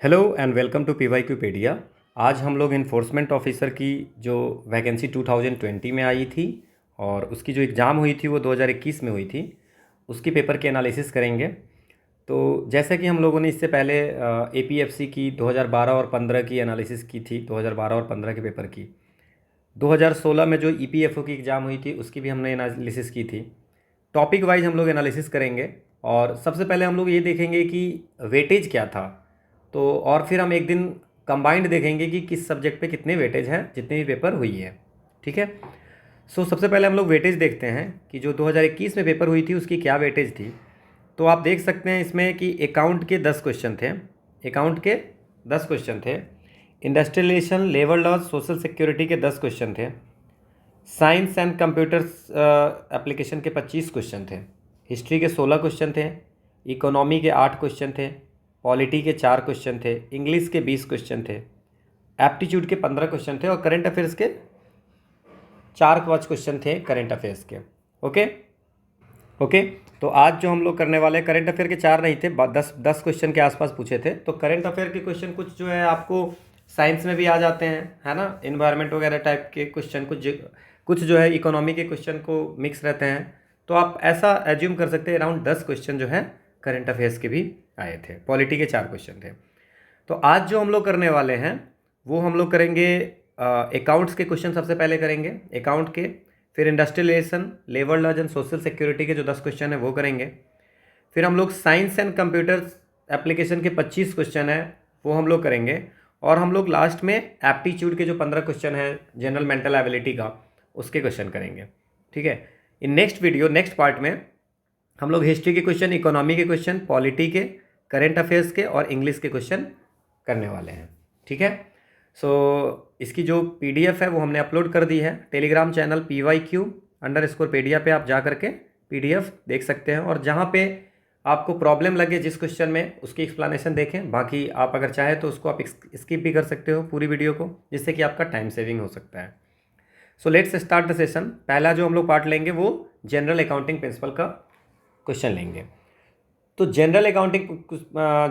Hello and welcome to PYQpedia. आज हम लोग इन्फोर्समेंट ऑफिसर की जो वैकेंसी 2020 में आई थी और उसकी जो एग्ज़ाम हुई थी वो 2021 में हुई थी, उसकी पेपर की एनालिसिस करेंगे। तो जैसे कि हम लोगों ने इससे पहले एपीएफसी की 2012 और 15 की एनालिसिस की थी, 2012 और 15 के पेपर की। 2016 में जो ईपीएफओ की एग्ज़ाम हुई थी उसकी भी हमने एनालिसिस की थी। टॉपिक वाइज हम लोग एनालिसिस करेंगे और सबसे पहले हम लोग ये देखेंगे कि वेटेज क्या था। तो और फिर हम एक दिन कंबाइंड देखेंगे कि किस सब्जेक्ट पे कितने वेटेज हैं, जितने भी पेपर हुई है। ठीक है। सबसे पहले हम लोग वेटेज देखते हैं कि जो 2021 में पेपर हुई थी उसकी क्या वेटेज थी। तो आप देख सकते हैं इसमें कि अकाउंट के 10 क्वेश्चन थे। अकाउंट के 10 क्वेश्चन थे। Industrialisation, labour laws, social security के 10 क्वेश्चन थे। साइंस एंड कंप्यूटर्स एप्लीकेशन के 25 क्वेश्चन थे। हिस्ट्री के 16 क्वेश्चन थे। इकोनॉमी के 8 क्वेश्चन थे। पॉलिटी के 4 क्वेश्चन थे। इंग्लिश के 20 क्वेश्चन थे। एप्टीट्यूड के 15 क्वेश्चन थे और करंट अफेयर्स के 4-5 क्वेश्चन थे करंट अफेयर्स के। Okay okay. तो आज जो हम लोग करने वाले हैं, करंट अफेयर के 4 नहीं थे, 10 क्वेश्चन के आसपास पूछे थे। तो करंट अफेयर के क्वेश्चन कुछ जो है आपको साइंस में भी आ जाते हैं, है ना, इन्वायरमेंट वगैरह टाइप के क्वेश्चन, कुछ जो है इकोनॉमी के क्वेश्चन को मिक्स रहते हैं। तो आप ऐसा एज्यूम कर सकते हैं अराउंड 10 क्वेश्चन जो है करंट अफेयर्स के भी आए थे। पॉलिटी के 4 क्वेश्चन थे। तो आज जो हम लोग करने वाले हैं वो हम लोग करेंगे अकाउंट्स के क्वेश्चन सबसे पहले करेंगे, अकाउंट के। फिर industrialisation, labour laws and social security के जो 10 क्वेश्चन है वो करेंगे। फिर हम लोग साइंस एंड कंप्यूटर्स एप्लीकेशन के 25 क्वेश्चन है वो हम लोग करेंगे। और हम लोग लास्ट में एप्टीट्यूड के जो 15 क्वेश्चन है जनरल मेंटल एबिलिटी का, उसके क्वेश्चन करेंगे। ठीक है। In next video, next part में हम लोग हिस्ट्री के क्वेश्चन, इकोनॉमी के क्वेश्चन, पॉलिटी के, करंट अफेयर्स के और इंग्लिश के क्वेश्चन करने वाले हैं। ठीक है। इसकी जो पीडीएफ है वो हमने अपलोड कर दी है टेलीग्राम चैनल PYQ_पेडिया पे। आप जा करके पीडीएफ देख सकते हैं और जहाँ पे आपको प्रॉब्लम लगे जिस क्वेश्चन में, उसकी एक्सप्लेनेशन देखें। बाकी आप अगर चाहें तो उसको आप स्किप भी कर सकते हो पूरी वीडियो को, जिससे कि आपका टाइम सेविंग हो सकता है। Let's start the session. पहला जो हम लोग पार्ट लेंगे वो जनरल अकाउंटिंग प्रिंसिपल का क्वेश्चन लेंगे। तो जनरल अकाउंटिंग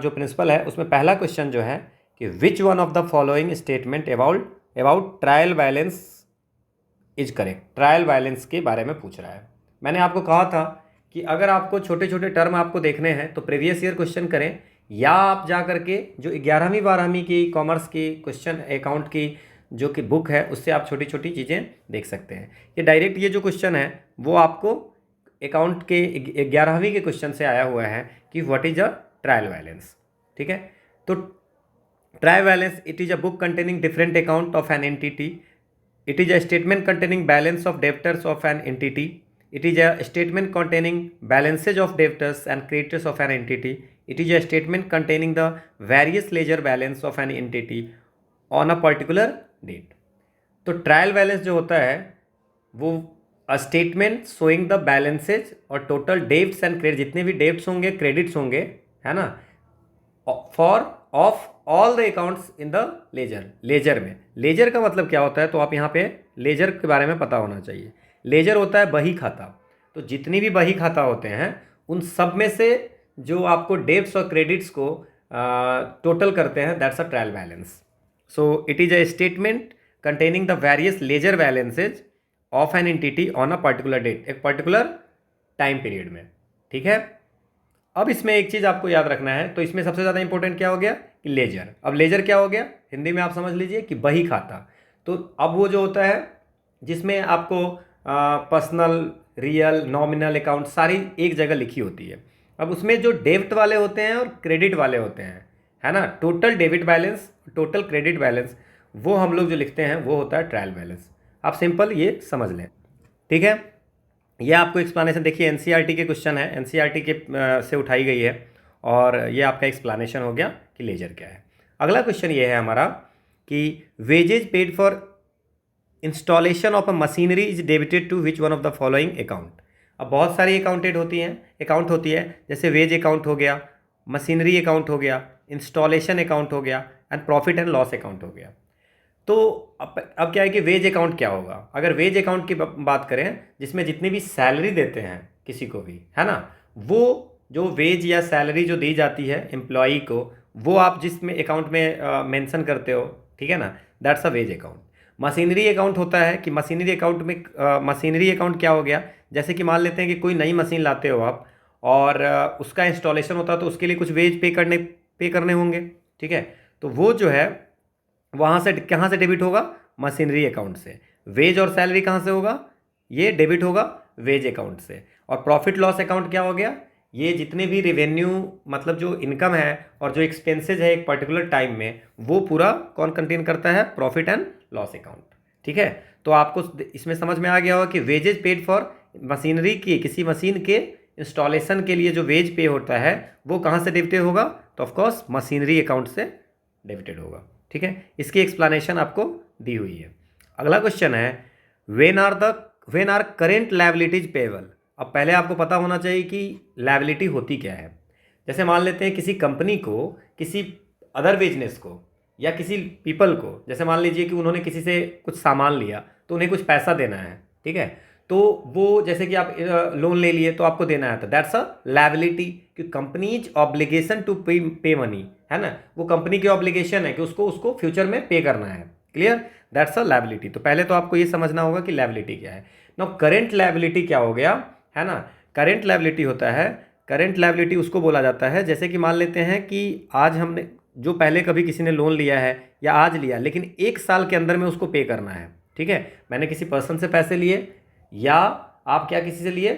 जो प्रिंसिपल है उसमें पहला क्वेश्चन जो है कि which one of the following statement about trial balance is correct. Trial balance के बारे में पूछ रहा है। मैंने आपको कहा था कि अगर आपको छोटे छोटे टर्म आपको देखने हैं तो प्रीवियस ईयर क्वेश्चन करें, या आप जा करके जो 11वीं 12वीं की कॉमर्स की क्वेश्चन अकाउंट की जो कि बुक है उससे आप छोटी छोटी चीज़ें देख सकते हैं। ये डायरेक्ट ये जो क्वेश्चन है वो आपको अकाउंट के 11वीं के क्वेश्चन से आया हुआ है कि what is a trial balance. ठीक है। तो trial balance, it is a book containing different account of an entity. It is a statement containing balance of debtors of an entity. It is a statement containing balances of debtors and creditors of an entity. It is a statement containing the various ledger balance of an entity on a particular date. तो trial balance जो होता है वो a statement showing the balances और total debts and credit, जितने भी debts होंगे, credits होंगे, है ना, for of all the accounts in the ledger. Ledger में, लेजर का मतलब क्या होता है, तो आप यहाँ पे लेजर के बारे में पता होना चाहिए। लेजर होता है बही खाता। तो जितनी भी बही खाता होते हैं उन सब में से जो आपको डेब्ट्स और क्रेडिट्स को टोटल करते हैं, that's a trial balance. So it is a statement containing the various ledger balances of an entity on a particular date, एक पर्टिकुलर टाइम पीरियड में। ठीक है। अब इसमें एक चीज़ आपको याद रखना है। तो इसमें सबसे ज़्यादा इंपॉर्टेंट क्या हो गया कि लेजर। अब लेजर क्या हो गया हिंदी में, आप समझ लीजिए कि बही खाता। तो अब वो जो होता है जिसमें आपको पर्सनल, रियल, नॉमिनल अकाउंट सारी एक जगह लिखी होती है। अब उसमें जो डेब्ट वाले होते हैं और क्रेडिट वाले होते हैं, है ना, total debit balance, total credit balance, वो हम लोग जो लिखते हैं वो होता है ट्रायल बैलेंस। आप सिंपल ये समझ लें। ठीक है। ये आपको एक्सप्लेनेशन देखिए, एनसीईआरटी के क्वेश्चन है, एनसीईआरटी के से उठाई गई है और ये आपका एक्सप्लेनेशन हो गया कि लेजर क्या है। अगला क्वेश्चन ये है हमारा कि wages paid for installation of a machinery is debited to which one of the following account. अब बहुत सारी अकाउंटेड होती हैं, अकाउंट होती है, जैसे वेज अकाउंट हो गया, मशीनरी अकाउंट हो गया, इंस्टॉलेशन अकाउंट हो गया and profit and loss account हो गया। तो अब क्या है कि वेज अकाउंट क्या होगा। अगर वेज अकाउंट की बात करें जिसमें जितनी भी सैलरी देते हैं किसी को भी, है ना, वो जो वेज या सैलरी जो दी जाती है एम्प्लॉई को, वो आप जिसमें अकाउंट में मेंशन करते हो, ठीक है ना, that's a wage account. Machinery account होता है कि मशीनरी अकाउंट में मशीनरी अकाउंट क्या हो गया, जैसे कि मान लेते हैं कि कोई नई मशीन लाते हो आप और उसका इंस्टॉलेशन होता है तो उसके लिए कुछ वेज पे करने होंगे, ठीक है। तो वो जो है वहाँ से कहाँ से डेबिट होगा, मशीनरी अकाउंट से। वेज और सैलरी कहाँ से होगा, ये डेबिट होगा वेज अकाउंट से। और प्रॉफिट लॉस अकाउंट क्या हो गया, ये जितने भी रेवेन्यू मतलब जो इनकम है और जो एक्सपेंसेज है एक पर्टिकुलर टाइम में, वो पूरा कौन कंटेन करता है, प्रॉफिट एंड लॉस अकाउंट, ठीक है। तो आपको इसमें समझ में आ गया होगा कि वेजेज पेड फॉर मशीनरी की, किसी मशीन के इंस्टॉलेशन के लिए जो वेज पे होता है वो कहाँ से डेबिटेड होगा, तो ऑफकोर्स मशीनरी अकाउंट से डेबिटेड होगा, ठीक है। इसकी एक्सप्लेनेशन आपको दी हुई है। अगला क्वेश्चन है when are current liabilities payable. अब पहले आपको पता होना चाहिए कि लायबिलिटी होती क्या है। जैसे मान लेते हैं किसी कंपनी को, किसी अदर बिजनेस को या किसी पीपल को, जैसे मान लीजिए कि उन्होंने किसी से कुछ सामान लिया तो उन्हें कुछ पैसा देना है, ठीक है। तो वो जैसे कि आप लोन ले लिए तो आपको देना है, तो दैट्स अ लायबिलिटी, कि कंपनीज ऑब्लिगेशन टू पे मनी, है ना, वो कंपनी की ऑब्लिगेशन है कि उसको उसको फ्यूचर में पे करना है। Clear, that's a liability. तो पहले तो आपको ये समझना होगा कि लायबिलिटी क्या है। नाउ करेंट लायबिलिटी क्या हो गया, है ना। करेंट लायबिलिटी होता है, करेंट लायबिलिटी उसको बोला जाता है, जैसे कि मान लेते हैं कि आज हमने जो पहले कभी किसी ने लोन लिया है या आज लिया, लेकिन 1 साल के अंदर में उसको पे करना है, ठीक है। मैंने किसी पर्सन से पैसे लिए या आप क्या किसी से लिए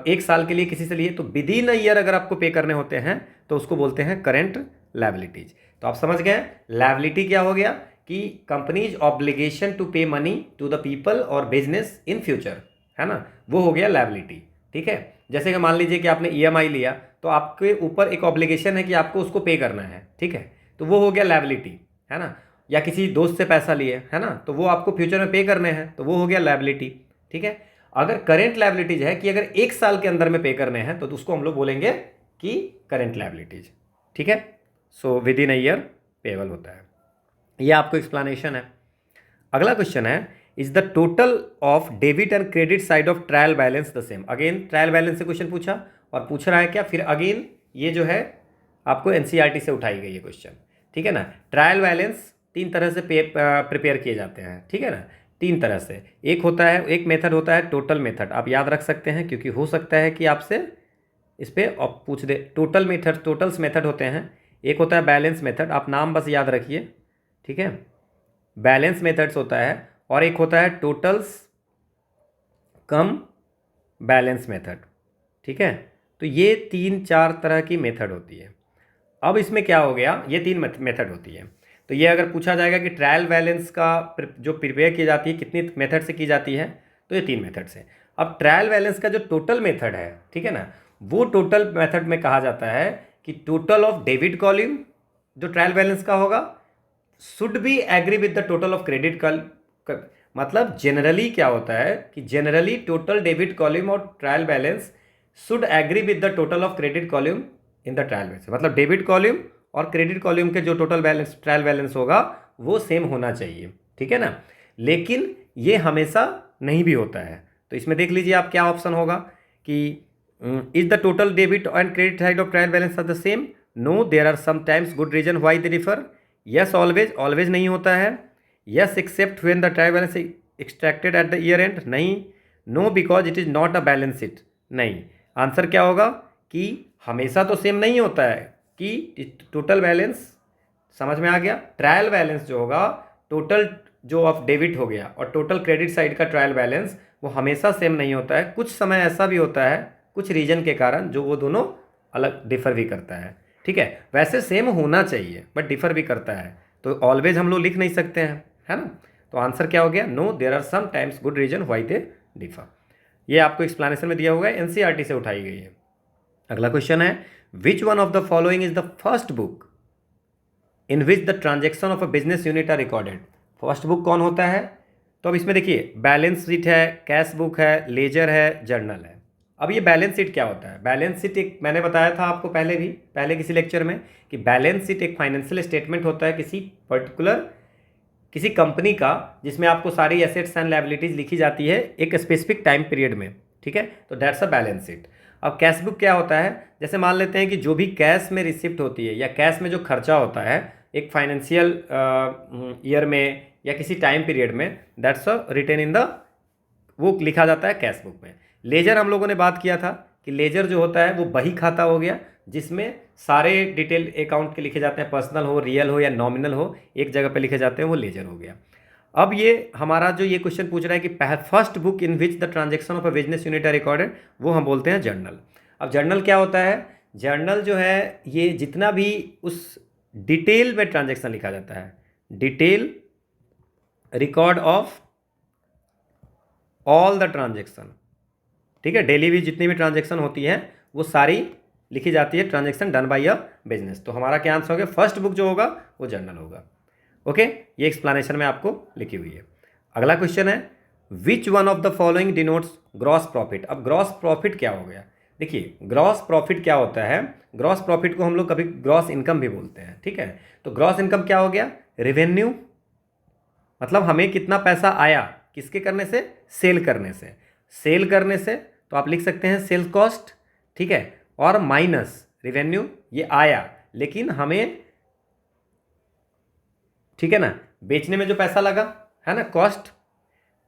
1 साल के लिए किसी से लिए, तो विद इन अ ईयर अगर आपको पे करने होते हैं तो उसको बोलते हैं करेंट लायबिलिटीज। तो आप समझ गए लायबिलिटी क्या हो गया, कि कंपनीज ऑब्लिगेशन टू पे मनी टू द पीपल और बिजनेस इन फ्यूचर, है ना, वो हो गया लायबिलिटी, ठीक है। जैसे कि मान लीजिए कि आपने ईएमआई लिया तो आपके ऊपर एक ऑब्लिगेशन है कि आपको उसको पे करना है, ठीक है, तो वो हो गया लायबिलिटी, है ना। या किसी दोस्त से पैसा लिए, है ना, तो वो आपको फ्यूचर में पे करने हैं, तो वो हो गया लायबिलिटी, ठीक है। अगर करेंट लायबिलिटीज है कि अगर 1 साल के अंदर में पे करने हैं तो उसको हम लोग बोलेंगे कि करेंट लायबिलिटीज, ठीक है। So with in a year payable होता है। ये आपको एक्सप्लेनेशन है। अगला क्वेश्चन है is the total of debit and credit side of trial balance the same. Again trial balance से क्वेश्चन पूछा और पूछ रहा है क्या, फिर अगेन ये जो है आपको एनसीईआरटी से उठाई गई है क्वेश्चन, ठीक है ना। ट्रायल बैलेंस 3 तरह से प्रिपेयर किए जाते हैं, ठीक है ना, 3 तरह से। एक होता है, एक मेथड होता है टोटल मेथड, आप याद रख सकते हैं क्योंकि हो सकता है कि आपसे इस पर आप पूछ दे। टोटल मेथड, टोटल्स मेथड होते हैं। एक होता है बैलेंस मेथड, आप नाम बस याद रखिए, ठीक है, बैलेंस मेथड्स होता है। और एक होता है टोटल्स कम बैलेंस मेथड, ठीक है। तो ये 3-4 तरह की मेथड होती है। अब इसमें क्या हो गया, ये 3 मेथड होती है। तो ये अगर पूछा जाएगा कि ट्रायल बैलेंस का जो प्रिपेयर की जाती है कितनी मेथड से की जाती है, तो ये 3 मेथड से। अब ट्रायल बैलेंस का जो टोटल मेथड है, ठीक है ना, वो टोटल मेथड में कहा जाता है कि टोटल ऑफ डेबिट कॉलम जो ट्रायल बैलेंस का होगा should be agree with the total of credit मतलब जनरली क्या होता है कि जनरली टोटल डेबिट कॉलम और trial balance should agree with the total of credit column in the trial balance. मतलब डेबिट कॉलम और क्रेडिट कॉलम के जो टोटल बैलेंस ट्रायल बैलेंस होगा वो सेम होना चाहिए, ठीक है ना। लेकिन ये हमेशा नहीं भी होता है। तो इसमें देख लीजिए आप क्या ऑप्शन होगा कि is the total debit and credit side of trial balance are the same, no there are sometimes good reason why they differ, yes always, always नहीं होता है, yes except when the trial balance extracted at the year end, नहीं, no because it is not a balance sheet, नहीं। Answer क्या होगा कि हमेशा तो सेम नहीं होता है, कि टोटल बैलेंस समझ में आ गया। ट्रायल बैलेंस जो होगा टोटल जो ऑफ डेबिट हो गया और टोटल क्रेडिट साइड का ट्रायल बैलेंस वो हमेशा सेम नहीं होता है। कुछ समय ऐसा भी होता है कुछ रीजन के कारण जो वो दोनों अलग डिफर भी करता है, ठीक है। वैसे सेम होना चाहिए बट डिफर भी करता है, तो ऑलवेज हम लोग लिख नहीं सकते हैं, है ना। तो आंसर क्या हो गया, no there are sometimes good reason why they differ. ये आपको एक्सप्लेनेशन में दिया हुआ है, एनसीईआरटी से उठाई गई है। अगला क्वेश्चन है which one of the following is the first book in which the transaction of a business unit are recorded. First book कौन होता है, तो अब इसमें देखिए बैलेंस शीट है, कैश बुक है, लेजर है, जर्नल है। अब ये बैलेंस शीट क्या होता है, बैलेंस शीट एक मैंने बताया था आपको पहले किसी लेक्चर में कि बैलेंस शीट एक फाइनेंशियल स्टेटमेंट होता है किसी पर्टिकुलर किसी कंपनी का, जिसमें आपको सारी एसेट्स एंड लायबिलिटीज लिखी जाती है एक स्पेसिफिक टाइम पीरियड में, ठीक है। तो दैट्स अ बैलेंस शीट। अब कैश बुक क्या होता है, जैसे मान लेते हैं कि जो भी कैश में रिसिप्ट होती है या कैश में जो खर्चा होता है एक फाइनेंशियल ईयर में या किसी टाइम पीरियड में, दैट्स रिटेन इन द, वो लिखा जाता है कैश बुक में। लेजर हम लोगों ने बात किया था कि लेजर जो होता है वो बही खाता हो गया, जिसमें सारे डिटेल अकाउंट के लिखे जाते हैं, पर्सनल हो, रियल हो या नॉमिनल हो, एक जगह पे लिखे जाते हैं, वो लेजर हो गया। अब ये हमारा जो ये क्वेश्चन पूछ रहा है कि first book in which the transaction of a business unit are recorded, वो हम बोलते हैं जर्नल। अब जर्नल क्या होता है, जर्नल जो है ये जितना भी उस डिटेल में ट्रांजेक्शन लिखा जाता है, detail record of all the transaction, ठीक है, डेली भी जितनी भी ट्रांजेक्शन होती है वो सारी लिखी जाती है, transaction done by a business. तो हमारा क्या आंसर हो गया, फर्स्ट बुक जो होगा वो जर्नल होगा। ओके, ये एक्सप्लेनेशन में आपको लिखी हुई है। अगला क्वेश्चन है, which one of the following denotes gross profit. अब ग्रॉस प्रॉफिट क्या हो गया, देखिए ग्रॉस प्रॉफिट क्या होता है, ग्रॉस प्रॉफिट को हम लोग कभी ग्रॉस इनकम भी बोलते हैं, ठीक है। तो ग्रॉस इनकम क्या हो गया, रेवेन्यू, मतलब हमें कितना पैसा आया किसके करने से, सेल करने से। सेल करने से तो आप लिख सकते हैं सेल्स कॉस्ट, ठीक है, और माइनस रेवेन्यू, ये आया लेकिन हमें, ठीक है ना, बेचने में जो पैसा लगा है ना, कॉस्ट,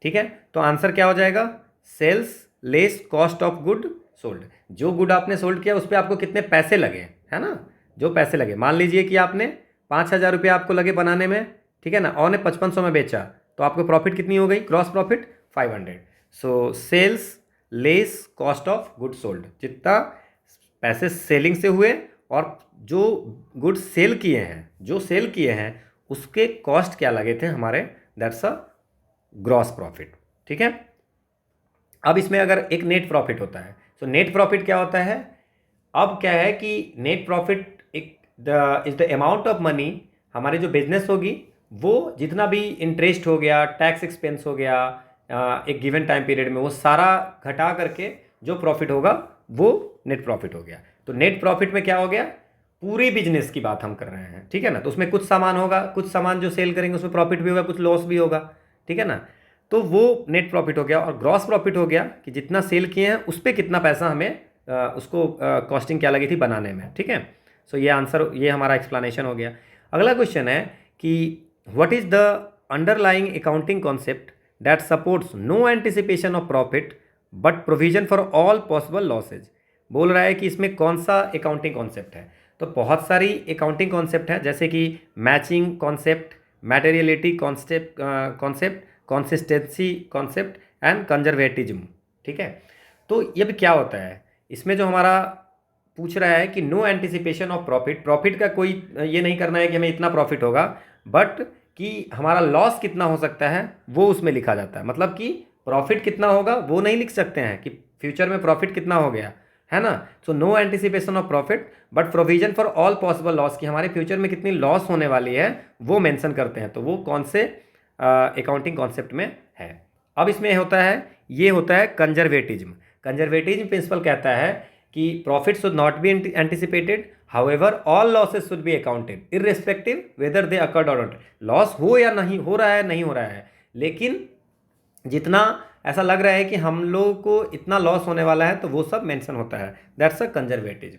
ठीक है। तो आंसर क्या हो जाएगा, sales less cost of good sold. जो गुड आपने सोल्ड किया उस पर आपको कितने पैसे लगे, है ना, जो पैसे लगे। मान लीजिए कि आपने 5,000 रुपये आपको लगे बनाने में, ठीक है ना, और ने 5500 में बेचा, तो आपको प्रॉफिट कितनी हो गई, gross profit 500। So sales less cost of good sold, जितना पैसे सेलिंग से हुए और जो गुड सेल किए हैं, जो सेल किए हैं उसके कॉस्ट क्या लगे थे हमारे, दैट्स अ ग्रॉस प्रॉफिट, ठीक है। अब इसमें अगर एक नेट प्रॉफिट होता है, तो नेट प्रॉफिट क्या होता है, अब क्या है कि नेट प्रॉफिट एक is the amount of money, हमारी जो बिजनेस होगी वो जितना भी इंटरेस्ट हो गया, टैक्स एक्सपेंस हो गया, एक गिवन टाइम पीरियड में, वो सारा घटा करके जो प्रॉफिट होगा वो नेट प्रॉफिट हो गया। तो नेट प्रॉफिट में क्या हो गया, पूरी बिजनेस की बात हम कर रहे हैं, ठीक है ना। तो उसमें कुछ सामान होगा, कुछ सामान जो सेल करेंगे उसमें प्रॉफिट भी होगा, कुछ लॉस भी होगा, ठीक है ना। तो वो नेट प्रॉफिट हो गया। और ग्रॉस प्रॉफिट हो गया कि जितना सेल किए हैं उस पर कितना पैसा हमें उसको कॉस्टिंग क्या लगी थी बनाने में, ठीक है। सो ये आंसर, ये हमारा एक्सप्लेनेशन हो गया। अगला क्वेश्चन है कि what is the underlying accounting concept that supports no anticipation of profit but provision for all possible losses. बोल रहा है कि इसमें कौन सा अकाउंटिंग कॉन्सेप्ट है। तो बहुत सारी अकाउंटिंग कॉन्सेप्ट है, जैसे कि matching concept, materiality concept, consistency concept and conservatism, ठीक है। तो ये भी क्या होता है, इसमें जो हमारा पूछ रहा है कि no anticipation of profit, profit का कोई ये नहीं करना है कि हमें इतना प्रॉफिट होगा, बट कि हमारा लॉस कितना हो सकता है वो उसमें लिखा जाता है। मतलब कि प्रॉफिट कितना होगा वो नहीं लिख सकते हैं कि फ्यूचर में प्रॉफिट कितना हो गया, है ना। So no anticipation of profit but provision for all possible loss, कि हमारे फ्यूचर में कितनी लॉस होने वाली है वो मेंशन करते हैं। तो वो कौन से अकाउंटिंग कॉन्सेप्ट में है। अब इसमें होता है, ये होता है कंजर्वेटिज्म। कंजर्वेटिज्म प्रिंसिपल कहता है कि profit should not be anticipated, however all losses should be accounted irrespective whether they occurred और नॉट। लॉस हो या नहीं हो रहा है, नहीं हो रहा है, लेकिन जितना ऐसा लग रहा है कि हम लोगों को इतना लॉस होने वाला है तो वो सब मेंशन होता है, दैट्स अ कंजर्वेटिज्म।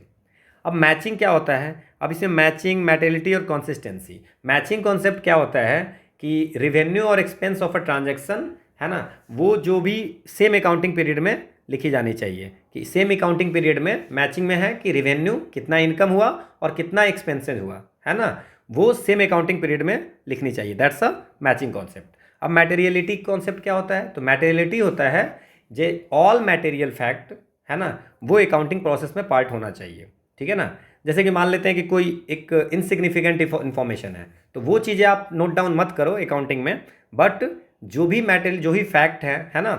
अब मैचिंग क्या होता है, अब इसमें मैचिंग, मैटेरियलिटी और कंसिस्टेंसी। मैचिंग कॉन्सेप्ट क्या होता है कि रिवेन्यू और एक्सपेंस ऑफ अ ट्रांजैक्शन, है ना, वो जो भी सेम अकाउंटिंग पीरियड में लिखी जानी चाहिए, कि सेम अकाउंटिंग पीरियड में मैचिंग में है कि रिवेन्यू कितना इनकम हुआ और कितना एक्सपेंसेस हुआ, है ना, वो सेम अकाउंटिंग पीरियड में लिखनी चाहिए, दैट्स अ मैचिंग कॉन्सेप्ट। अब मैटेरियलिटी कॉन्सेप्ट क्या होता है, तो मैटेरियलिटी होता है जे ऑल मैटेरियल फैक्ट, है ना, वो अकाउंटिंग प्रोसेस में पार्ट होना चाहिए, ठीक है ना। जैसे कि मान लेते हैं कि कोई एक इनसिग्निफिकेंट इन्फॉर्मेशन है, तो वो चीज़ें आप नोट डाउन मत करो अकाउंटिंग में, बट जो भी मैटेरियल, जो भी फैक्ट है ना,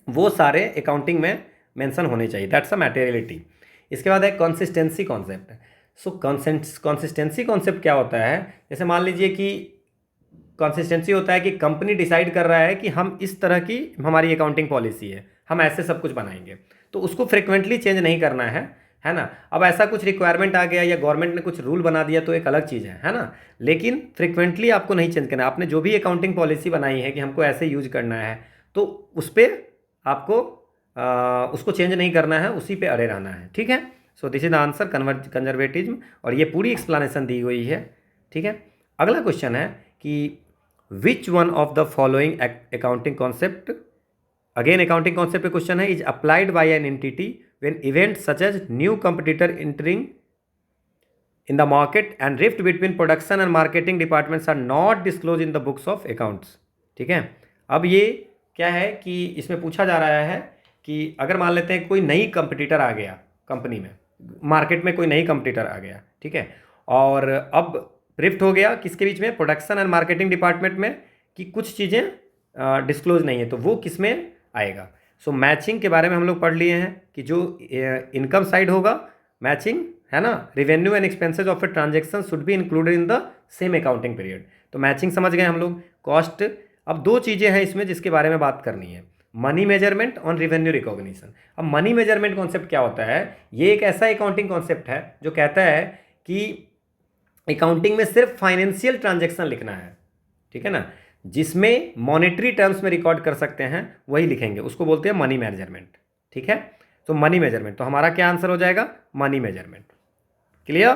वो सारे अकाउंटिंग में मेंशन होने चाहिए, दैट्स अ मैटेरियलिटी। इसके बाद है कंसिस्टेंसी कॉन्सेप्ट। सो कंसिस्टेंसी कॉन्सेप्ट क्या होता है, जैसे मान लीजिए कि कंसिस्टेंसी होता है कि कंपनी डिसाइड कर रहा है कि हम इस तरह की हमारी अकाउंटिंग पॉलिसी है, हम ऐसे सब कुछ बनाएंगे, तो उसको फ्रिक्वेंटली चेंज नहीं करना है ना। अब ऐसा कुछ रिक्वायरमेंट आ गया या गवर्नमेंट ने कुछ रूल बना दिया तो एक अलग चीज़ है ना, लेकिन फ्रिक्वेंटली आपको नहीं चेंज करना। आपने जो भी अकाउंटिंग पॉलिसी बनाई है कि हमको ऐसे यूज करना है, तो उस पर आपको उसको चेंज नहीं करना है, उसी पे अड़े रहना है। ठीक है, सो this is the answer conservatism, और ये पूरी एक्सप्लेनेशन दी हुई है। ठीक है, अगला क्वेश्चन है कि which one of the following accounting concept, again accounting concept पे क्वेश्चन है, is applied by an entity when event such as new competitor entering in the market and rift between production and marketing departments are not disclosed in the books of accounts। ठीक है, अब ये क्या है कि इसमें पूछा जा रहा है कि अगर मान लेते हैं कोई नई कंपटीटर आ गया कंपनी में, मार्केट में कोई नई कंपटीटर आ गया, ठीक है, और अब रिफ्ट हो गया किसके बीच में, प्रोडक्शन एंड मार्केटिंग डिपार्टमेंट में, कि कुछ चीज़ें डिस्क्लोज नहीं है, तो वो किस में आएगा। सो मैचिंग के बारे में हम लोग पढ़ लिए हैं कि जो इनकम साइड होगा मैचिंग है ना, revenue and expenses of a transaction should be included in the same accounting period, तो मैचिंग समझ गए हम लोग। कॉस्ट, अब दो चीज़ें हैं इसमें जिसके बारे में बात करनी है, मनी मेजरमेंट और रेवेन्यू रिकॉग्निशन। अब मनी मेजरमेंट कॉन्सेप्ट क्या होता है, ये एक ऐसा अकाउंटिंग कॉन्सेप्ट है जो कहता है कि अकाउंटिंग में सिर्फ फाइनेंशियल ट्रांजेक्शन लिखना है, ठीक है ना, जिसमें मॉनेटरी टर्म्स में रिकॉर्ड कर सकते हैं वही लिखेंगे, उसको बोलते हैं मनी मेजरमेंट। ठीक है, तो मनी मेजरमेंट, तो हमारा क्या आंसर हो जाएगा, मनी मेजरमेंट। क्लियर,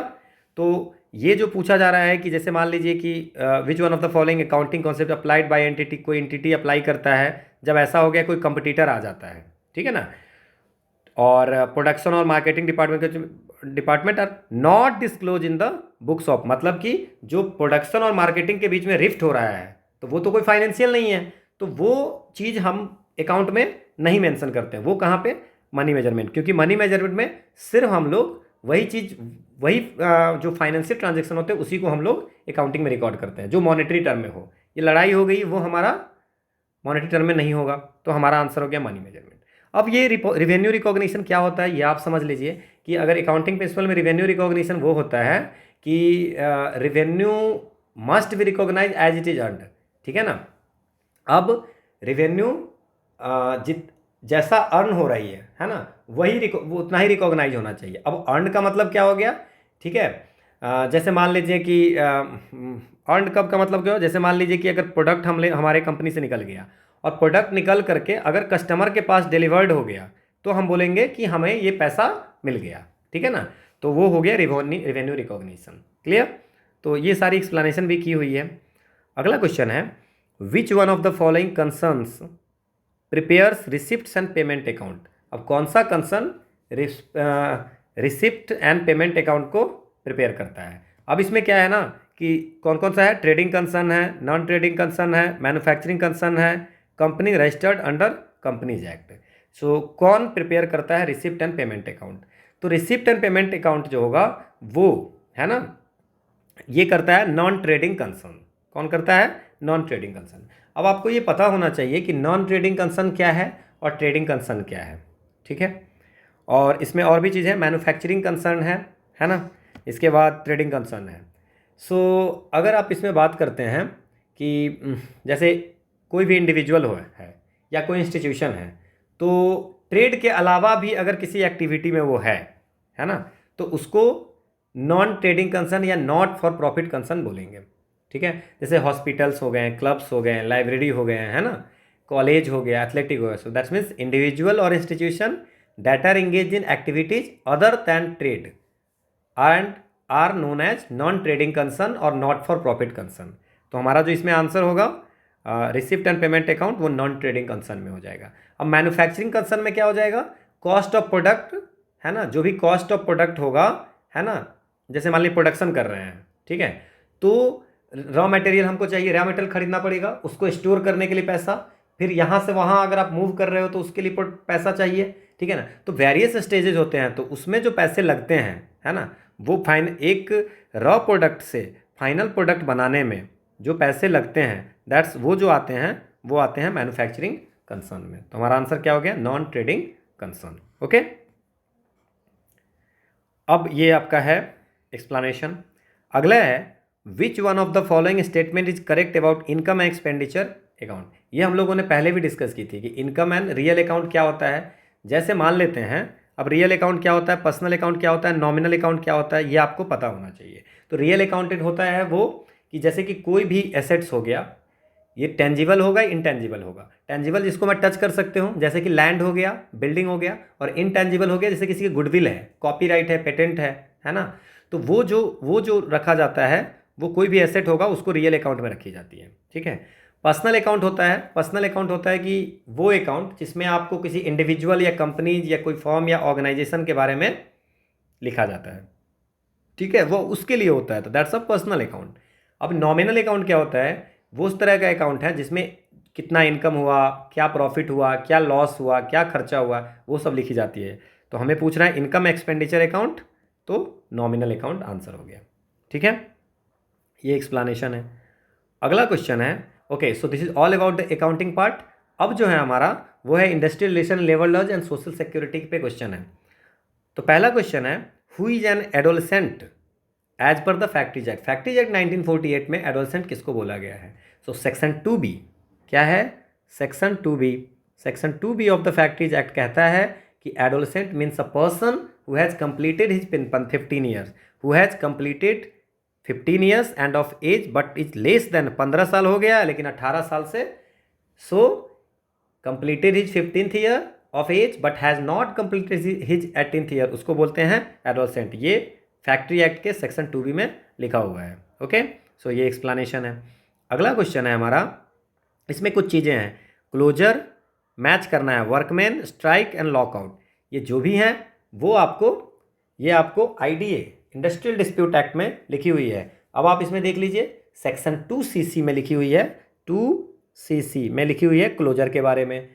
तो ये जो पूछा जा रहा है कि जैसे मान लीजिए कि which one of the following accounting concept applied by entity, कोई एंटिटी अप्लाई करता है जब ऐसा हो गया कोई कंपटीटर आ जाता है, ठीक है ना, और प्रोडक्शन और marketing department are not disclose in the books of, मतलब कि जो प्रोडक्शन और मार्केटिंग के बीच में रिफ्ट हो रहा है तो वो तो कोई फाइनेंशियल नहीं है, तो वो चीज़ हम अकाउंट में नहीं मेंशन करते हैं, वो कहाँ पे, मनी मेजरमेंट, क्योंकि मनी मेजरमेंट में सिर्फ हम लोग वही चीज़, वही जो फाइनेंशियल ट्रांजैक्शन होते हैं उसी को हम लोग अकाउंटिंग में रिकॉर्ड करते हैं जो मॉनेटरी टर्म में हो। ये लड़ाई हो गई, वो हमारा मॉनेटरी टर्म में नहीं होगा, तो हमारा आंसर हो गया मनी मेजरमेंट। अब ये रिवेन्यू रिकॉग्निशन क्या होता है, ये आप समझ लीजिए कि अगर अकाउंटिंग प्रिंसिपल में रिवेन्यू रिकॉग्निशन वो होता है कि revenue must be recognise as it is earned, ठीक है ना। अब रिवेन्यू जैसा अर्न हो रही है ना, वही वो उतना ही रिकॉग्नाइज होना चाहिए। अब अर्न का मतलब क्या हो गया, ठीक है, जैसे मान लीजिए कि अर्न कब का मतलब क्या हो, जैसे मान लीजिए कि अगर प्रोडक्ट हमारे कंपनी से निकल गया और प्रोडक्ट निकल करके अगर कस्टमर के पास डिलीवर्ड हो गया तो हम बोलेंगे कि हमें ये पैसा मिल गया, ठीक है ना, तो वो हो गया रेवेन्यू रिकॉग्निशन। क्लियर, तो ये सारी एक्सप्लेनेशन भी की हुई है। अगला क्वेश्चन है, which one of the following concerns prepares receipt and payment account. अब कौन सा concern receipt and payment account को प्रिपेयर करता है। अब इसमें क्या है ना कि कौन कौन सा है, ट्रेडिंग कंसर्न है, नॉन ट्रेडिंग कंसर्न है, मैन्युफैक्चरिंग कंसर्न है, company registered under companies act. So कौन प्रिपेयर करता है रिसिप्ट एंड पेमेंट अकाउंट, तो रिसिप्ट एंड पेमेंट अकाउंट जो होगा वो है ना, ये करता है नॉन ट्रेडिंग कंसर्न। कौन करता है, नॉन ट्रेडिंग कंसर्न। अब आपको ये पता होना चाहिए कि नॉन ट्रेडिंग कंसर्न क्या है और ट्रेडिंग कंसर्न क्या है, ठीक है, और इसमें और भी चीज़ है, मैन्युफैक्चरिंग कंसर्न है ना, इसके बाद ट्रेडिंग कंसर्न है। सो अगर आप इसमें बात करते हैं कि जैसे कोई भी इंडिविजुअल है या कोई इंस्टीट्यूशन है, तो ट्रेड के अलावा भी अगर किसी एक्टिविटी में वो है ना, तो उसको नॉन ट्रेडिंग कंसर्न या नॉट फॉर प्रॉफिट कंसर्न बोलेंगे, ठीक है। जैसे हॉस्पिटल्स हो गए, क्लब्स हो गए, लाइब्रेरी हो गए, है ना, कॉलेज हो गया, एथलेटिक हो गया। सो दैट्स मीन्स इंडिविजुअल और institution that are engage in activities other than trade and are known as non trading concern और नॉट फॉर प्रॉफिट कंसर्न। तो हमारा जो इसमें आंसर होगा रिसिप्ट एंड पेमेंट अकाउंट, वो नॉन ट्रेडिंग कंसर्न में हो जाएगा। अब मैन्युफैक्चरिंग कंसर्न में क्या हो जाएगा, कॉस्ट ऑफ प्रोडक्ट, है ना, जो भी कॉस्ट ऑफ प्रोडक्ट होगा, है ना, जैसे मान लीजिए प्रोडक्शन कर रहे हैं, ठीक है, तो रॉ मटेरियल हमको चाहिए, रॉ मटेरियल खरीदना पड़ेगा, उसको स्टोर करने के लिए पैसा, फिर यहाँ से वहाँ अगर आप मूव कर रहे हो तो उसके लिए पैसा चाहिए, ठीक है ना। तो वेरियस स्टेजेज होते हैं, तो उसमें जो पैसे लगते हैं, है ना, वो एक रॉ प्रोडक्ट से फाइनल प्रोडक्ट बनाने में जो पैसे लगते हैं, दैट्स वो जो आते हैं मैन्युफैक्चरिंग कंसर्न में। तो हमारा आंसर क्या हो गया, नॉन ट्रेडिंग कंसर्न। ओके, अब ये आपका है एक्सप्लेनेशन। अगला है, which one of the following statement is correct about income and expenditure account. ये हम लोगों ने पहले भी डिस्कस की थी कि इनकम एंड रियल अकाउंट क्या होता है। जैसे मान लेते हैं, अब रियल अकाउंट क्या होता है, पर्सनल अकाउंट क्या होता है, नॉमिनल अकाउंट क्या होता है, ये आपको पता होना चाहिए। तो रियल अकाउंटेंट होता है वो कि जैसे कि कोई भी एसेट्स हो गया ये टेंजिबल होगा, इनटेंजिबल होगा। टेंजिबल जिसको मैं टच कर सकते हूँ, जैसे कि लैंड हो गया, बिल्डिंग हो गया, और इनटेंजिबल हो गया जैसे किसी की गुडविल है, कॉपीराइट है, पेटेंट है ना। तो वो जो रखा जाता है, वो कोई भी एसेट होगा उसको रियल अकाउंट में रखी जाती है, ठीक है। पर्सनल अकाउंट होता है, पर्सनल अकाउंट होता है कि वो अकाउंट जिसमें आपको किसी इंडिविजुअल या कंपनीज या कोई फर्म या ऑर्गेनाइजेशन के बारे में लिखा जाता है, ठीक है, वो उसके लिए होता है, तो दैट्स अ पर्सनल अकाउंट। अब नॉमिनल अकाउंट क्या होता है, वो उस तरह का अकाउंट है जिसमें कितना इनकम हुआ, क्या प्रॉफिट हुआ, क्या लॉस हुआ, क्या खर्चा हुआ, वो सब लिखी जाती है। तो हमें पूछ रहा है इनकम एक्सपेंडिचर अकाउंट, तो नॉमिनल अकाउंट आंसर हो गया, ठीक है। ये एक्सप्लेनेशन है। अगला क्वेश्चन है, okay so this is all about the accounting part. अब जो है हमारा वो है industrial relation, labour laws and social security पे क्वेश्चन है। तो पहला क्वेश्चन है, who is an adolescent as per the factories act. Factories act 1948 में एडोलसेंट किसको बोला गया है? सो सेक्शन 2B क्या है? Section 2B of the factories act कहता है कि adolescent means a person who has completed his 15 years, who has completed 15 years and of age but is less than, 15 साल हो गया लेकिन 18 साल से, so completed his 15th year of age but has not completed his 18th year, उसको बोलते हैं adolescent. ये फैक्ट्री एक्ट के सेक्शन 2B में लिखा हुआ है, ओके। सो ये एक्सप्लेनेशन है। अगला क्वेश्चन है हमारा, इसमें कुछ चीज़ें हैं, क्लोजर मैच करना है, वर्कमैन, स्ट्राइक एंड लॉकआउट, ये जो भी हैं वो आपको IDA इंडस्ट्रियल डिस्प्यूट एक्ट में लिखी हुई है। अब आप इसमें देख लीजिए, सेक्शन 2CC में लिखी हुई है, 2CC में लिखी हुई है क्लोजर के बारे में,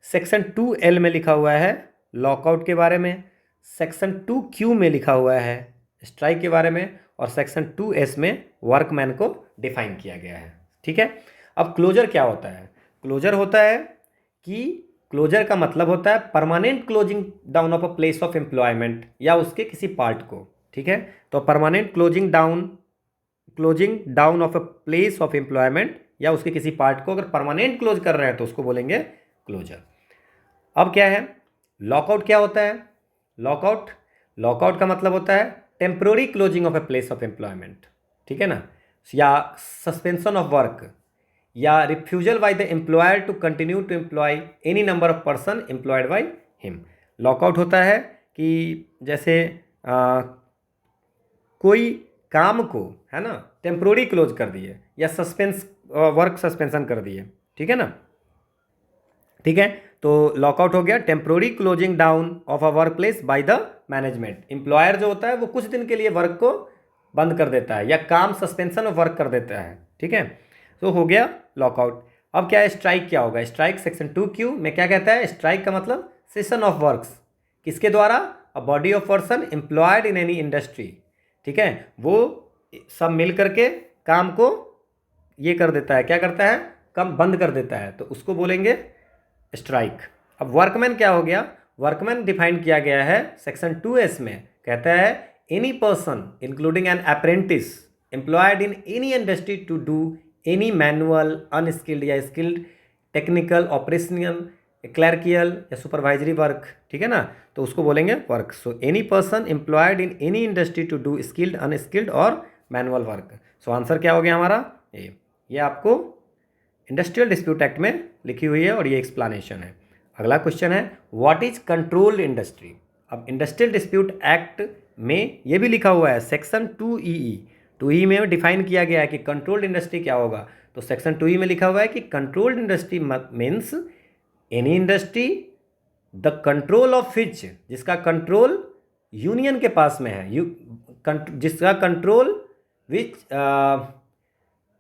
सेक्शन 2L में लिखा हुआ है लॉकआउट के बारे में, सेक्शन 2Q में लिखा हुआ है स्ट्राइक के बारे में, और सेक्शन 2S में वर्कमैन को डिफाइन किया गया है, ठीक है। अब क्लोजर क्या होता है? क्लोजर होता है कि क्लोजर का मतलब होता है permanent closing down of a place of employment या उसके किसी पार्ट को, ठीक है। तो permanent closing down of a place of employment या उसके किसी पार्ट को अगर परमानेंट क्लोज कर रहे हैं तो उसको बोलेंगे क्लोजर। अब क्या है लॉकआउट? क्या होता है लॉकआउट का मतलब होता है temporary closing of a place of employment, ठीक है ना, या सस्पेंशन ऑफ वर्क, या refusal by the employer to continue to employ any number of person employed by him. Lockout होता है कि जैसे कोई काम को, है ना, टेम्प्रोरी क्लोज कर दिए या वर्क सस्पेंशन कर दिए, ठीक है ना, ठीक है। तो लॉकआउट हो गया temporary closing down of a work place by the management. Employer जो होता है वो कुछ दिन के लिए वर्क को बंद कर देता है या काम सस्पेंशन ऑफ वर्क कर देता है, ठीक है। तो हो गया लॉकआउट। अब क्या है स्ट्राइक? क्या होगा स्ट्राइक? सेक्शन 2Q में क्या कहता है? स्ट्राइक का मतलब सेशन ऑफ वर्क्स, किसके द्वारा? A body of person employed in any industry, ठीक है, वो सब मिल करके काम को ये कर देता है, क्या करता है? काम बंद कर देता है, तो उसको बोलेंगे स्ट्राइक। अब वर्कमैन क्या हो गया? वर्कमैन डिफाइन किया गया है सेक्शन 2S में, कहता है any person including an apprentice employed in any industry to do any manual, unskilled या स्किल्ड, टेक्निकल, ऑपरेशनल, क्लर्कियल या सुपरवाइजरी वर्क, ठीक है ना, तो उसको बोलेंगे work. So any person employed in any industry to do skilled, unskilled और manual work. सो आंसर क्या हो गया हमारा? ये आपको इंडस्ट्रियल डिस्प्यूट एक्ट में लिखी हुई है और ये एक्सप्लेनेशन है। अगला क्वेश्चन है व्हाट इज कंट्रोल्ड इंडस्ट्री। अब इंडस्ट्रियल डिस्प्यूट एक्ट में ये भी लिखा हुआ है सेक्शन 2E में डिफाइन किया गया है कि कंट्रोल्ड इंडस्ट्री क्या होगा। तो सेक्शन 2E में लिखा हुआ है कि controlled industry means any industry the control of विच, जिसका कंट्रोल यूनियन के पास में है, जिसका control which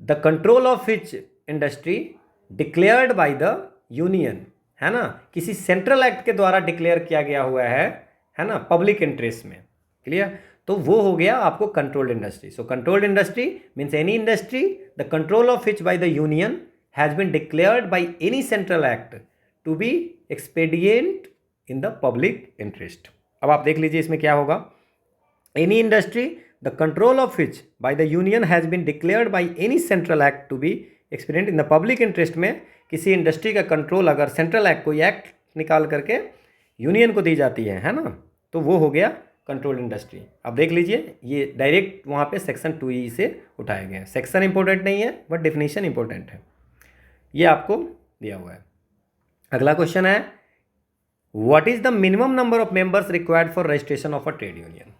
the control of which industry declared by the union, है ना, किसी सेंट्रल एक्ट के द्वारा डिक्लेयर किया गया हुआ है ना, पब्लिक इंटरेस्ट में, क्लियर। तो वो हो गया आपको controlled industry. So controlled industry means any industry the control of which by the union has been declared by any central act to be expedient in the public interest. अब आप देख लीजिए इसमें क्या होगा, any industry the control of which by the union has been declared by any central act to be expedient in the public interest में किसी industry का कंट्रोल अगर सेंट्रल एक्ट कोई एक्ट निकाल करके यूनियन को दी जाती है ना, तो वो हो गया कंट्रोल्ड इंडस्ट्री। अब देख लीजिए ये डायरेक्ट वहाँ पे सेक्शन 2E से उठाए गए हैं। सेक्शन इंपॉर्टेंट नहीं है बट डेफिनेशन इंपॉर्टेंट है। ये आपको दिया हुआ है। अगला क्वेश्चन है, what is the minimum number of members required for registration of a trade union.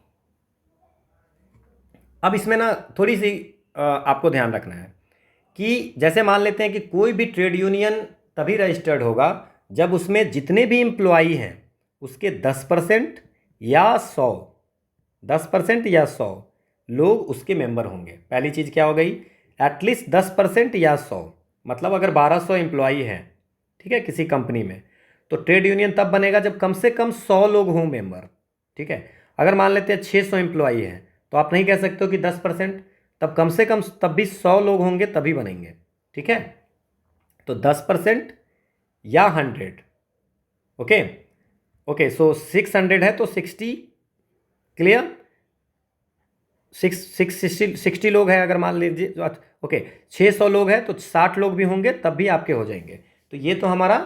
अब इसमें ना थोड़ी सी आपको ध्यान रखना है कि जैसे मान लेते हैं कि कोई भी ट्रेड यूनियन तभी रजिस्टर्ड होगा जब उसमें जितने भी एम्प्लॉई हैं उसके 10% या 100, 10% या 100 लोग उसके मेंबर होंगे। पहली चीज़ क्या हो गई, एटलीस्ट 10% या 100, मतलब अगर 1200 एम्प्लॉई हैं, ठीक है, किसी कंपनी में, तो ट्रेड यूनियन तब बनेगा जब कम से कम 100 लोग हों मेंबर, ठीक है। अगर मान लेते हैं 600 एम्प्लॉई हैं तो आप नहीं कह सकते हो कि 10%, तब कम से कम तब भी 100 लोग होंगे तभी बनेंगे, ठीक है। तो 10% या 100, ओके ओके। सो 600 है तो 60, क्लियर, 60 लोग हैं अगर मान लीजिए, ओके 600 लोग हैं तो 60 लोग भी होंगे तब भी आपके हो जाएंगे। तो ये तो हमारा,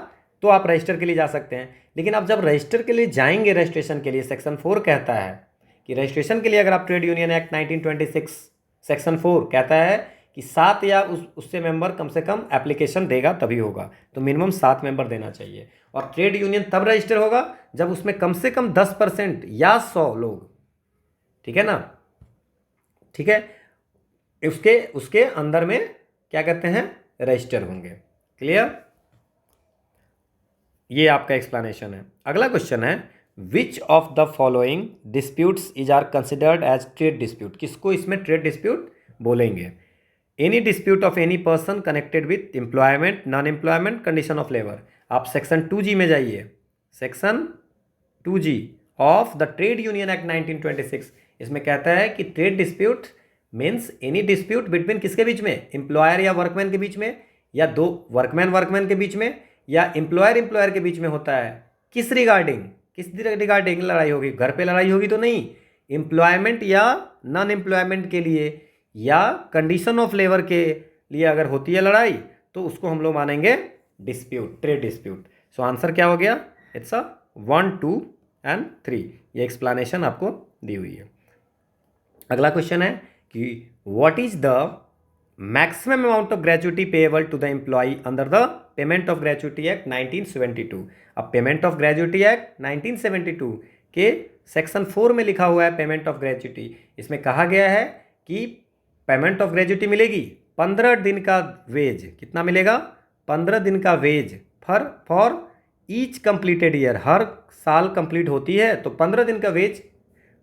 तो आप रजिस्टर के लिए जा सकते हैं। लेकिन आप जब रजिस्टर के लिए जाएंगे, रजिस्ट्रेशन के लिए, सेक्शन 4 कहता है कि रजिस्ट्रेशन के लिए अगर आप ट्रेड यूनियन एक्ट 1926 सेक्शन 4 कहता है कि 7 या उससे मेंबर कम से कम एप्लीकेशन देगा तभी होगा, तो मिनिमम 7 मेंबर देना चाहिए। और ट्रेड यूनियन तब रजिस्टर होगा जब उसमें कम से कम 10% या 100 लोग, ठीक है ना, ठीक है, उसके उसके अंदर में क्या कहते हैं, रजिस्टर होंगे। क्लियर, ये आपका एक्सप्लेनेशन है। अगला क्वेश्चन है, which of the following disputes is are considered as trade dispute. किसको इसमें ट्रेड डिस्प्यूट बोलेंगे, any dispute of any person connected with employment, non employment, condition of labour. आप सेक्शन 2G में जाइए, section 2G of the trade union act 1926, इसमें कहता है कि trade dispute means any dispute between किसके बीच में, एम्प्लॉयर या वर्कमैन के बीच में, या दो वर्कमैन के बीच में, या एम्प्लॉयर के बीच में होता है। किस रिगार्डिंग लड़ाई होगी, घर पे लड़ाई होगी तो नहीं, एम्प्लॉयमेंट या नॉन एम्प्लॉयमेंट के लिए या कंडीशन ऑफ लेबर के लिए अगर होती है लड़ाई तो उसको हम लोग मानेंगे डिस्प्यूट, ट्रेड डिस्प्यूट। सो आंसर क्या हो गया, इट्स अ 1, 2 एंड 3। ये एक्सप्लेनेशन आपको दी हुई है। अगला क्वेश्चन है कि what is the maximum amount of gratuity payable to the employ under the payment of gratuity act 1972। अब पेमेंट ऑफ ग्रेचुटी एक्ट 1972 के सेक्शन 4 में लिखा हुआ है पेमेंट ऑफ ग्रेचुटी। इसमें कहा गया है कि पेमेंट ऑफ ग्रेचुटी मिलेगी 15 दिन का वेज, कितना मिलेगा, 15 दिन का wage for each completed year. हर साल कंप्लीट होती है तो 15 दिन का वेज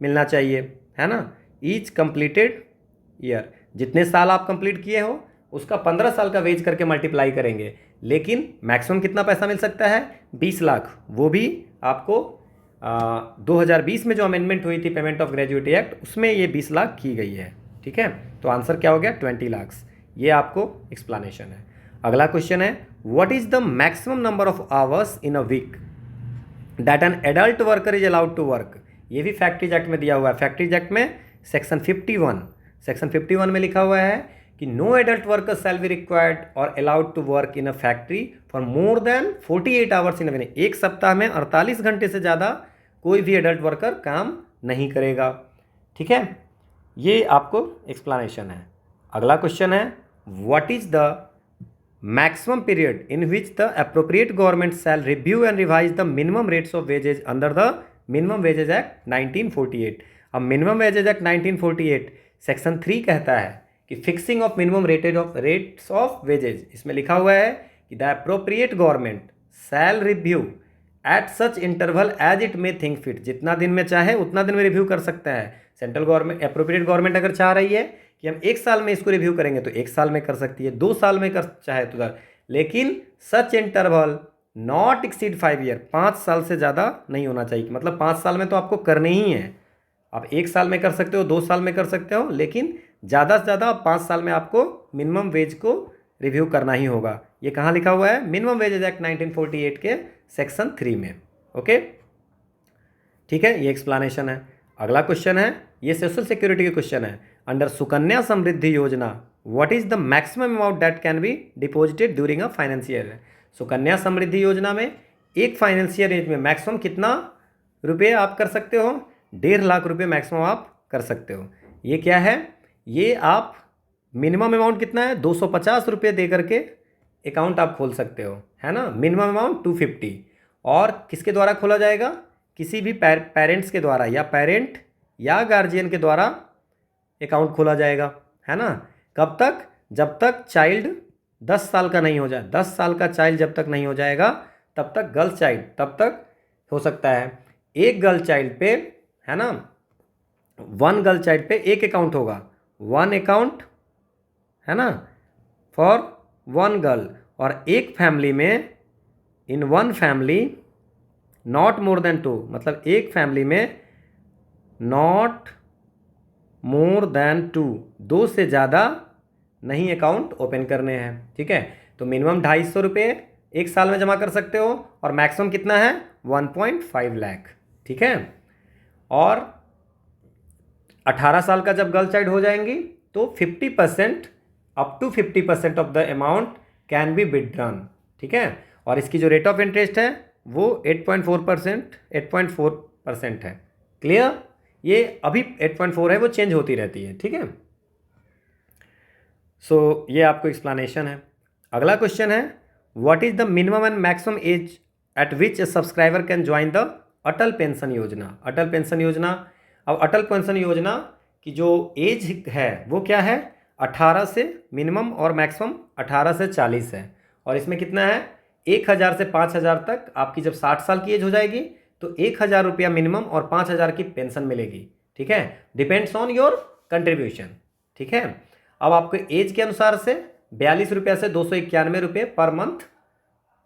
मिलना चाहिए, है ना, ईच कंप्लीटेड ईयर, जितने साल आप कंप्लीट किए हो उसका 15 साल का वेज करके मल्टीप्लाई करेंगे। लेकिन मैक्सिमम कितना पैसा मिल सकता है, 20 लाख, वो भी आपको 2020 में जो अमेंडमेंट हुई थी पेमेंट ऑफ ग्रेजुएटी एक्ट, उसमें ये 20 लाख की गई है, ठीक है। तो आंसर क्या हो गया, 20 लाख। ये आपको एक्सप्लेनेशन है। अगला क्वेश्चन है, what is the maximum number of hours in a week that an adult worker is allowed to work. ये भी फैक्ट्रीज एक्ट में दिया हुआ है। फैक्ट्रीज एक्ट में सेक्शन 51 में लिखा हुआ है कि no adult worker shall be required और allowed to work in a factory for more than 48 hours in a week. एक सप्ताह में 48 घंटे से ज़्यादा कोई भी एडल्ट वर्कर काम नहीं करेगा, ठीक है। ये आपको एक्सप्लेनेशन है। अगला क्वेश्चन है, what is the maximum period in which the appropriate government shall review and revise the minimum rates of wages under the minimum wages act 1948। अब मिनिमम वेजेज एक्ट 1948 सेक्शन 3 कहता है कि fixing of minimum rates of wages, इसमें लिखा हुआ है कि the appropriate government shall review at such interval as it may think fit. जितना दिन में चाहे उतना दिन में रिव्यू कर सकता है। सेंट्रल गवर्नमेंट, अप्रोप्रिएट गवर्नमेंट अगर चाह रही है कि हम 1 साल में इसको रिव्यू करेंगे तो 1 साल में कर सकती है, 2 साल में कर चाहे तो कर, लेकिन सच इंटरवल नॉट एक्सीड 5 ईयर, 5 साल से ज़्यादा नहीं होना चाहिए। मतलब 5 साल में तो आपको करने ही है। आप 1 साल में कर सकते हो, 2 साल में कर सकते हो, लेकिन ज़्यादा से ज़्यादा 5 साल में आपको मिनिमम वेज को रिव्यू करना ही होगा। ये कहाँ लिखा हुआ है, मिनिमम वेजेज एक्ट 1948 के सेक्शन 3 में, ओके, ठीक है। ये एक्सप्लेनेशन है। अगला क्वेश्चन है, ये सोशल सिक्योरिटी के क्वेश्चन है। Under Sukanya Samriddhi Yojana what is the maximum amount that can be deposited during a financial year. Sukanya Samriddhi Yojana में एक फाइनेंशियल ईयर में मैक्सिमम कितना रुपये आप कर सकते हो, 1.5 लाख रुपये मैक्सिमम आप कर सकते हो। ये क्या है, ये आप मिनिमम अमाउंट कितना है, 250 रुपये दे करके अकाउंट आप खोल सकते हो, है ना। मिनिमम अमाउंट 250, और किसके द्वारा खोला जाएगा, किसी भी पेरेंट्स के द्वारा, या पेरेंट या गार्जियन के द्वारा अकाउंट खोला जाएगा, है ना। कब तक, जब तक चाइल्ड 10 साल का नहीं हो जाए। 10 साल का चाइल्ड जब तक नहीं हो जाएगा तब तक गर्ल चाइल्ड तब तक हो सकता है। एक गर्ल चाइल्ड पे, है ना, 1 गर्ल चाइल्ड पे एक अकाउंट होगा, 1 अकाउंट, है ना, फॉर 1 गर्ल। और एक फैमिली में, इन 1 फैमिली नॉट मोर देन 2, मतलब एक फैमिली में नॉट मोर देन 2, 2 से ज़्यादा नहीं अकाउंट ओपन करने हैं, ठीक है। तो मिनिमम 250 रुपये एक साल में जमा कर सकते हो, और मैक्सिमम कितना है, 1.5 लाख, ठीक है। और 18 साल का जब गर्ल चाइल्ड हो जाएंगी तो 50%, up to 50% of the amount can be withdrawn, ठीक है। और इसकी जो रेट ऑफ इंटरेस्ट है वो 8.4% है। क्लियर, ये अभी 8.4 है, वो चेंज होती रहती है, ठीक है। सो ये आपको एक्सप्लेनेशन है। अगला क्वेश्चन है, what is the minimum and maximum age eight which A subscriber can join the Atal pension योजना। अटल पेंशन योजना, अब अटल पेंशन योजना की जो एज है वो क्या है, 18 से मिनिमम, और मैक्सिमम 18 से 40 है। और इसमें कितना है, 1000 से 5000 तक। आपकी जब 60 साल की एज हो जाएगी तो 1000 रुपया मिनिमम और 5000 की पेंशन मिलेगी, ठीक है। डिपेंड्स ऑन योर कंट्रीब्यूशन, ठीक है। अब आपको एज के अनुसार से 42 रुपया से 291 रुपये पर मंथ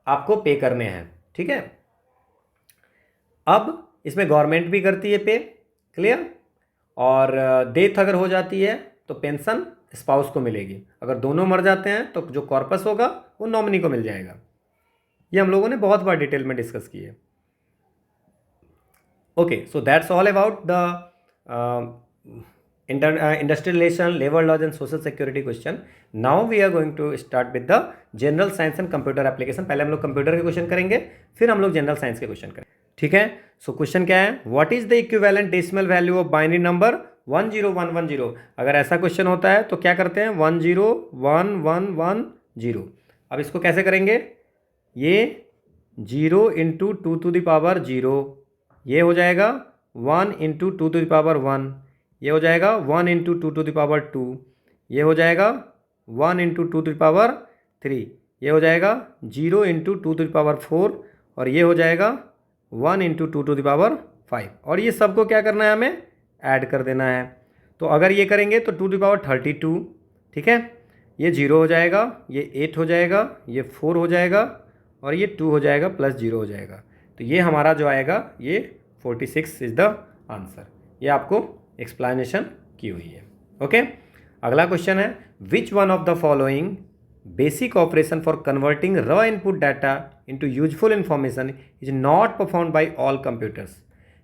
आपको पे करने हैं, ठीक है। अब इसमें गवर्नमेंट भी करती है पे, क्लियर। और डेथ अगर हो जाती है तो पेंशन स्पाउस को मिलेगी। अगर दोनों मर जाते हैं तो जो कॉर्पस होगा वो नॉमिनी को मिल जाएगा। ये हम लोगों ने बहुत बार डिटेल में डिस्कस की है। Okay, so that's all about the industrial relation, labour laws and social security question. Now we are going to start with the general science and computer application. पहले हम लोग कंप्यूटर के क्वेश्चन करेंगे, फिर हम लोग जनरल साइंस के question करेंगे, ठीक है। सो क्वेश्चन क्या है, what is the equivalent decimal value of binary number 10110। अगर ऐसा क्वेश्चन होता है तो क्या करते हैं, 1011110। अब इसको कैसे करेंगे, ये 0 इंटू 2 टू द पावर 0, ये हो जाएगा 1 इंटू 2 टू द पावर 1, ये हो जाएगा 1 इंटू 2 टू द पावर 2, ये हो जाएगा 1 इंटू 2 टू द पावर 3, ये हो जाएगा 0 इंटू 2 टू द पावर 4, और ये हो जाएगा 1 इंटू 2 टू द पावर 5। और ये सबको क्या करना है, हमें ऐड कर देना है। तो अगर ये करेंगे तो 2 टू द पावर 32, ठीक है, ये 0 हो जाएगा, ये 8 हो जाएगा, ये 4 हो जाएगा, और ये 2 हो जाएगा, प्लस 0 हो जाएगा। तो ये हमारा जो आएगा ये 46 इज़ द आंसर। ये आपको एक्सप्लेनेशन की हुई है, ओके। अगला क्वेश्चन है, which one of the following basic operation for converting raw input data into useful information is not performed by all computers,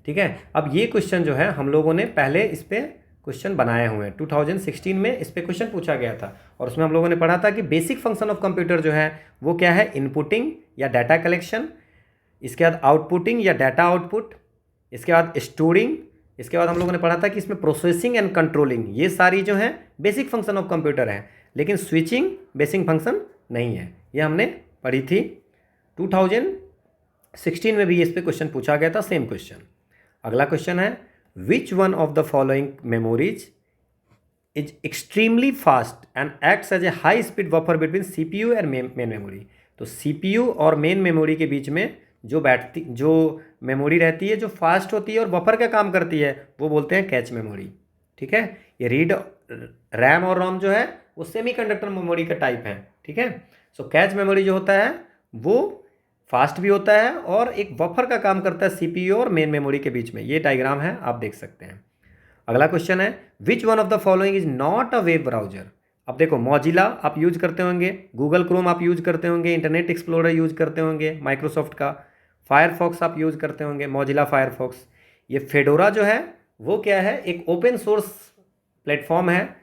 ठीक है। अब ये क्वेश्चन जो है हम लोगों ने पहले इस पर क्वेश्चन बनाए हुए हैं, 2016 में इस पर क्वेश्चन पूछा गया था, और उसमें हम लोगों ने पढ़ा था कि बेसिक फंक्शन ऑफ कंप्यूटर जो है वो क्या है, इनपुटिंग या डाटा कलेक्शन, इसके बाद आउटपुटिंग या डाटा आउटपुट, इसके बाद स्टोरिंग, इसके बाद हम लोगों ने पढ़ा था कि इसमें प्रोसेसिंग एंड कंट्रोलिंग, ये सारी जो है बेसिक फंक्शन ऑफ कंप्यूटर है। लेकिन स्विचिंग बेसिक फंक्शन नहीं है, ये हमने पढ़ी थी 2016 में भी इस पे क्वेश्चन पूछा गया था, सेम क्वेश्चन। अगला क्वेश्चन है, which one of the following memories is extremely fast and acts as a high speed buffer between CPU and main memory. तो सीपीयू और मेन मेमोरी के बीच में जो मेमोरी रहती है, जो फास्ट होती है और बफर का काम करती है, वो बोलते हैं कैच मेमोरी, ठीक है। ये रीड रैम और रोम जो है वो सेमीकंडक्टर मेमोरी का टाइप है, ठीक है। सो कैच मेमोरी जो होता है वो फास्ट भी होता है और एक बफर का काम करता है सीपीयू और मेन मेमोरी के बीच में। ये डायग्राम है, आप देख सकते हैं। अगला क्वेश्चन है, which one of the following is not a web browser. अब देखो, मॉजिला आप यूज करते होंगे, गूगल क्रोम आप यूज करते होंगे, इंटरनेट एक्सप्लोरर यूज करते होंगे माइक्रोसॉफ्ट का, फायरफॉक्स आप यूज करते होंगे, मॉजिला फायरफॉक्स। ये फेडोरा जो है वो क्या है, एक ओपन सोर्स प्लेटफॉर्म है,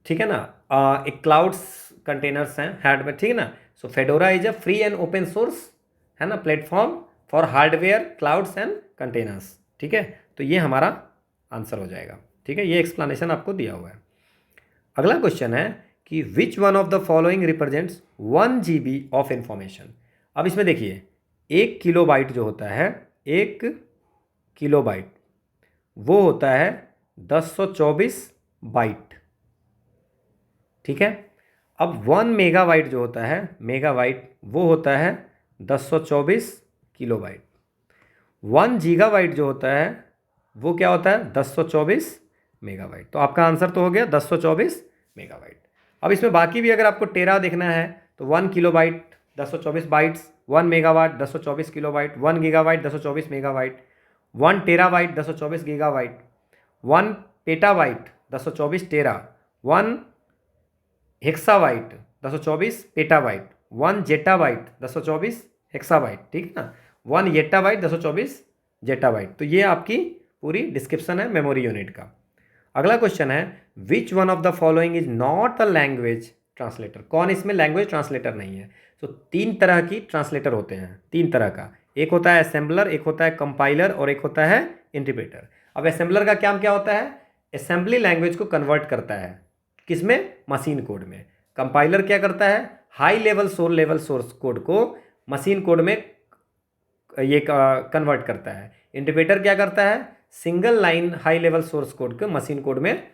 ठीक है ना। एक क्लाउड्स कंटेनर्स हैं हार्डवेयर, ठीक है ना। So Fedora is a free and open source, है ना, platform for hardware clouds and containers, ठीक है। तो ये हमारा आंसर हो जाएगा, ठीक है। ये एक्सप्लेनेशन आपको दिया हुआ है। अगला क्वेश्चन है कि which one of the following represents 1 GB of information. अब इसमें देखिए 1 किलोबाइट जो होता है, 1 किलोबाइट वो होता है 1024 बाइट, ठीक है। अब 1 मेगाबाइट जो होता है, मेगाबाइट वो होता है 1024 किलोबाइट। 1 गीगाबाइट जो होता है वो क्या होता है 1024 मेगाबाइट। तो आपका आंसर तो हो गया 1024 मेगाबाइट। अब इसमें बाकी भी अगर आपको टेरा देखना है तो 1 kilobyte 1024 bytes, 1 megawatt 1024 kilobyte, 1 gigabyte 1024 megabyte, 1 terabyte 1024 gigabyte, 1 petabyte 1024 टेरा, 1 हेक्साबाइट 1024 पेटाबाइट, 1 जेटाबाइट 1024 हेक्साबाइट, ठीक है ना। 1 येटाबाइट 1024 जेटाबाइट। तो ये आपकी पूरी डिस्क्रिप्शन है मेमोरी यूनिट का। अगला क्वेश्चन है which one of the following is not a language translator. कौन इसमें लैंग्वेज ट्रांसलेटर नहीं है। तो 3 तरह की ट्रांसलेटर होते हैं, 3 तरह का। एक होता है असेंबलर, एक होता है कंपाइलर और एक होता है इंटरप्रेटर। अब असेंबलर का काम क्या होता है, असेंबली लैंग्वेज को कन्वर्ट करता है किसमें, मशीन कोड में। कंपाइलर क्या करता है, हाई लेवल सोर्स कोड को मशीन कोड में ये कन्वर्ट करता है। इंटरप्रेटर क्या करता है, single line high level source code को मशीन कोड में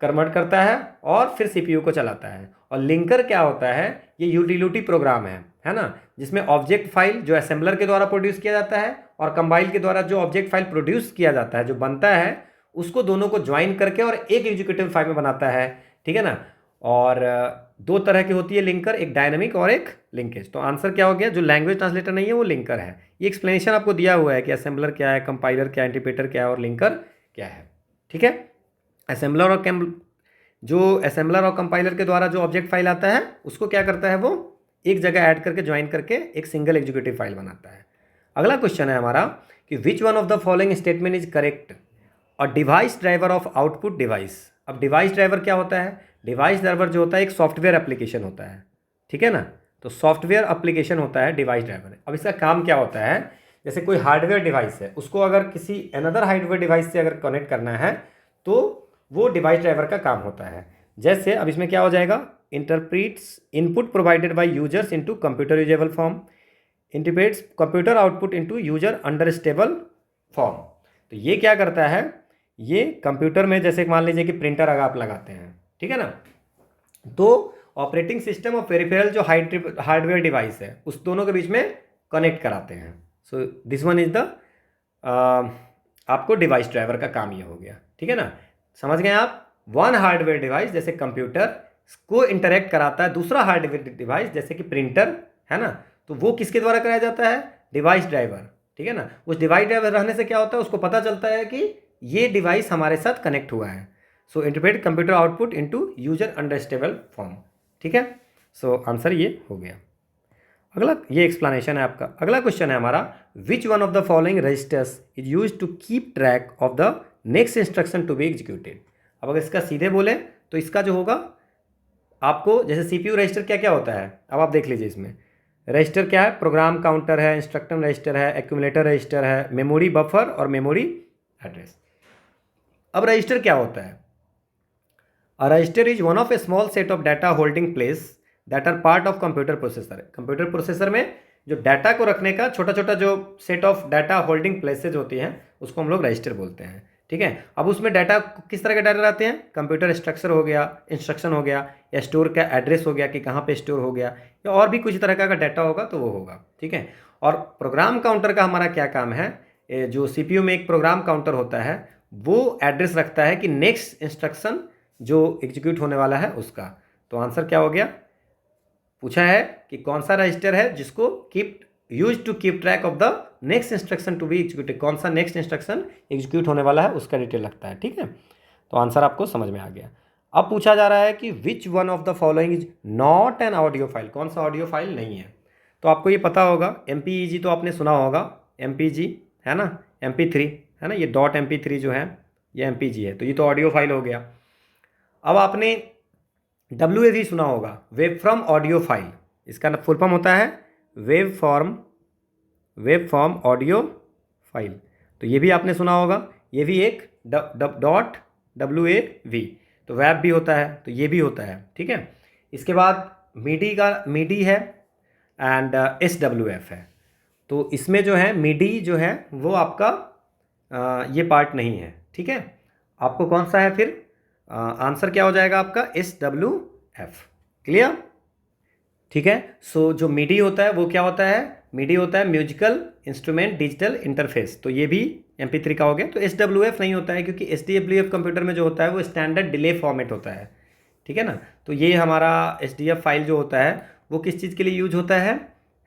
कन्वर्ट करता है और फिर सीपीयू को चलाता है। और लिंकर क्या होता है, ये यूटिलिटी प्रोग्राम है ना, जिसमें ऑब्जेक्ट फाइल जो असेंबलर के द्वारा प्रोड्यूस किया जाता है और कंपाइल के द्वारा जो ऑब्जेक्ट फाइल प्रोड्यूस किया जाता है, जो बनता है, उसको दोनों को ज्वाइन करके और एक एग्जीक्यूटिव फाइल में बनाता है, ठीक है ना। और 2 तरह की होती है लिंकर, एक डायनेमिक और एक लिंकेज। तो आंसर क्या हो गया, जो लैंग्वेज ट्रांसलेटर नहीं है वो लिंकर है। ये एक्सप्लेनेशन आपको दिया हुआ है कि असेंबलर क्या है, कंपाइलर क्या है, इंटरप्रेटर क्या है और लिंकर क्या है, ठीक है। असेंबलर और कंपाइलर के द्वारा जो ऑब्जेक्ट फाइल आता है उसको क्या करता है, वो एक जगह ऐड करके ज्वाइन करके एक सिंगल एग्जीक्यूटिव फाइल बनाता है। अगला क्वेश्चन है हमारा कि which one of the following statement is correct, a device driver of output device. अब डिवाइस ड्राइवर क्या होता है, डिवाइस ड्राइवर जो होता है एक सॉफ्टवेयर एप्लीकेशन होता है, ठीक है ना। तो सॉफ्टवेयर एप्लीकेशन होता है डिवाइस ड्राइवर। अब इसका काम क्या होता है, जैसे कोई हार्डवेयर डिवाइस है उसको अगर किसी अनदर हार्डवेयर डिवाइस से अगर कनेक्ट करना है तो वो डिवाइस ड्राइवर का काम होता है। जैसे अब इसमें क्या हो जाएगा, interprets input provided by users into computer usable form, interprets computer output into user understandable form. तो ये क्या करता है, ये कंप्यूटर में जैसे मान लीजिए कि प्रिंटर अगर आप लगाते हैं, ठीक है ना, तो ऑपरेटिंग सिस्टम और पेरिफेरल जो हार्डवेयर डिवाइस है उस दोनों के बीच में कनेक्ट कराते हैं। So this one is the आपको डिवाइस ड्राइवर का काम ये हो गया, ठीक है ना। समझ गए आप, वन हार्डवेयर डिवाइस जैसे कंप्यूटर को इंटरेक्ट कराता है दूसरा हार्डवेयर डिवाइस जैसे कि प्रिंटर, है ना। तो वो किसके द्वारा कराया जाता है, डिवाइस ड्राइवर, ठीक है ना। उस डिवाइस ड्राइवर रहने से क्या होता है, उसको पता चलता है कि ये डिवाइस हमारे साथ कनेक्ट हुआ है। So interpret computer output into user understandable form, ठीक है। सो आंसर ये हो गया। अगला ये एक्सप्लेनेशन है आपका। अगला क्वेश्चन है हमारा, which one of the following registers is use to keep track of the next instruction to be executed. अब अगर इसका सीधे बोले तो इसका जो होगा आपको, जैसे सीपीयू रजिस्टर क्या क्या होता है, अब आप देख लीजिए। इसमें रजिस्टर क्या है, प्रोग्राम काउंटर है, इंस्ट्रक्शन रजिस्टर है, एक्यूमुलेटर रजिस्टर है, मेमोरी बफर और मेमोरी एड्रेस। अब रजिस्टर क्या होता है, a register is one of a small set of data holding place that are part of computer processor. Computer processor में जो डाटा को रखने का छोटा छोटा जो set of data holding places होती हैं उसको हम लोग रजिस्टर बोलते हैं, ठीक है। अब उसमें डाटा किस तरह के डाटा रहते हैं, कंप्यूटर स्ट्रक्चर हो गया, इंस्ट्रक्शन हो गया, या स्टोर का एड्रेस हो गया कि कहाँ पे स्टोर हो गया, या और भी कुछ तरह का अगर डाटा होगा तो वो होगा, ठीक है। और प्रोग्राम काउंटर का हमारा क्या काम है, जो सीपीयू में एक प्रोग्राम काउंटर होता है वो एड्रेस रखता है कि नेक्स्ट इंस्ट्रक्शन जो एग्जीक्यूट होने वाला है उसका। तो आंसर क्या हो गया, पूछा है कि कौन सा रजिस्टर है जिसको keep use to keep track of the next instruction to be executed, कौन सा नेक्स्ट इंस्ट्रक्शन एग्जीक्यूट होने वाला है उसका डिटेल लगता है, ठीक है। तो आंसर आपको समझ में आ गया। अब पूछा जा रहा है कि which one of the following is not an audio file, कौन सा ऑडियो फाइल नहीं है। तो आपको ये पता होगा, MPEG तो आपने सुना होगा, MPG है ना, MP3 है ना, ये .mp3 जो है ये MPG है, तो ये तो ऑडियो फाइल हो गया। अब आपने WAV सुना होगा, वेब फ्रॉम ऑडियो फाइल, इसका फुल फॉर्म होता है वेब फॉर्म ऑडियो फाइल। तो ये भी आपने सुना होगा, ये भी एक .WAV। तो वैप भी होता है, तो ये भी होता है, ठीक है। इसके बाद मिडी है एंड SWF है। तो इसमें जो है मिडी जो है वो आपका ये पार्ट नहीं है, ठीक है। आपको कौन सा है फिर? आंसर क्या हो जाएगा आपका? SWF। क्लियर? ठीक है। सो जो मिडी होता है वो क्या होता है? मिडी होता है म्यूजिकल इंस्ट्रूमेंट डिजिटल इंटरफेस, तो ये भी MP3 का हो गया। तो SWF नहीं होता है क्योंकि SDWF कंप्यूटर में जो होता है वो स्टैंडर्ड डिले फॉर्मेट होता है, ठीक है ना। तो ये हमारा SDF फाइल जो होता है वो किस चीज़ के लिए यूज होता है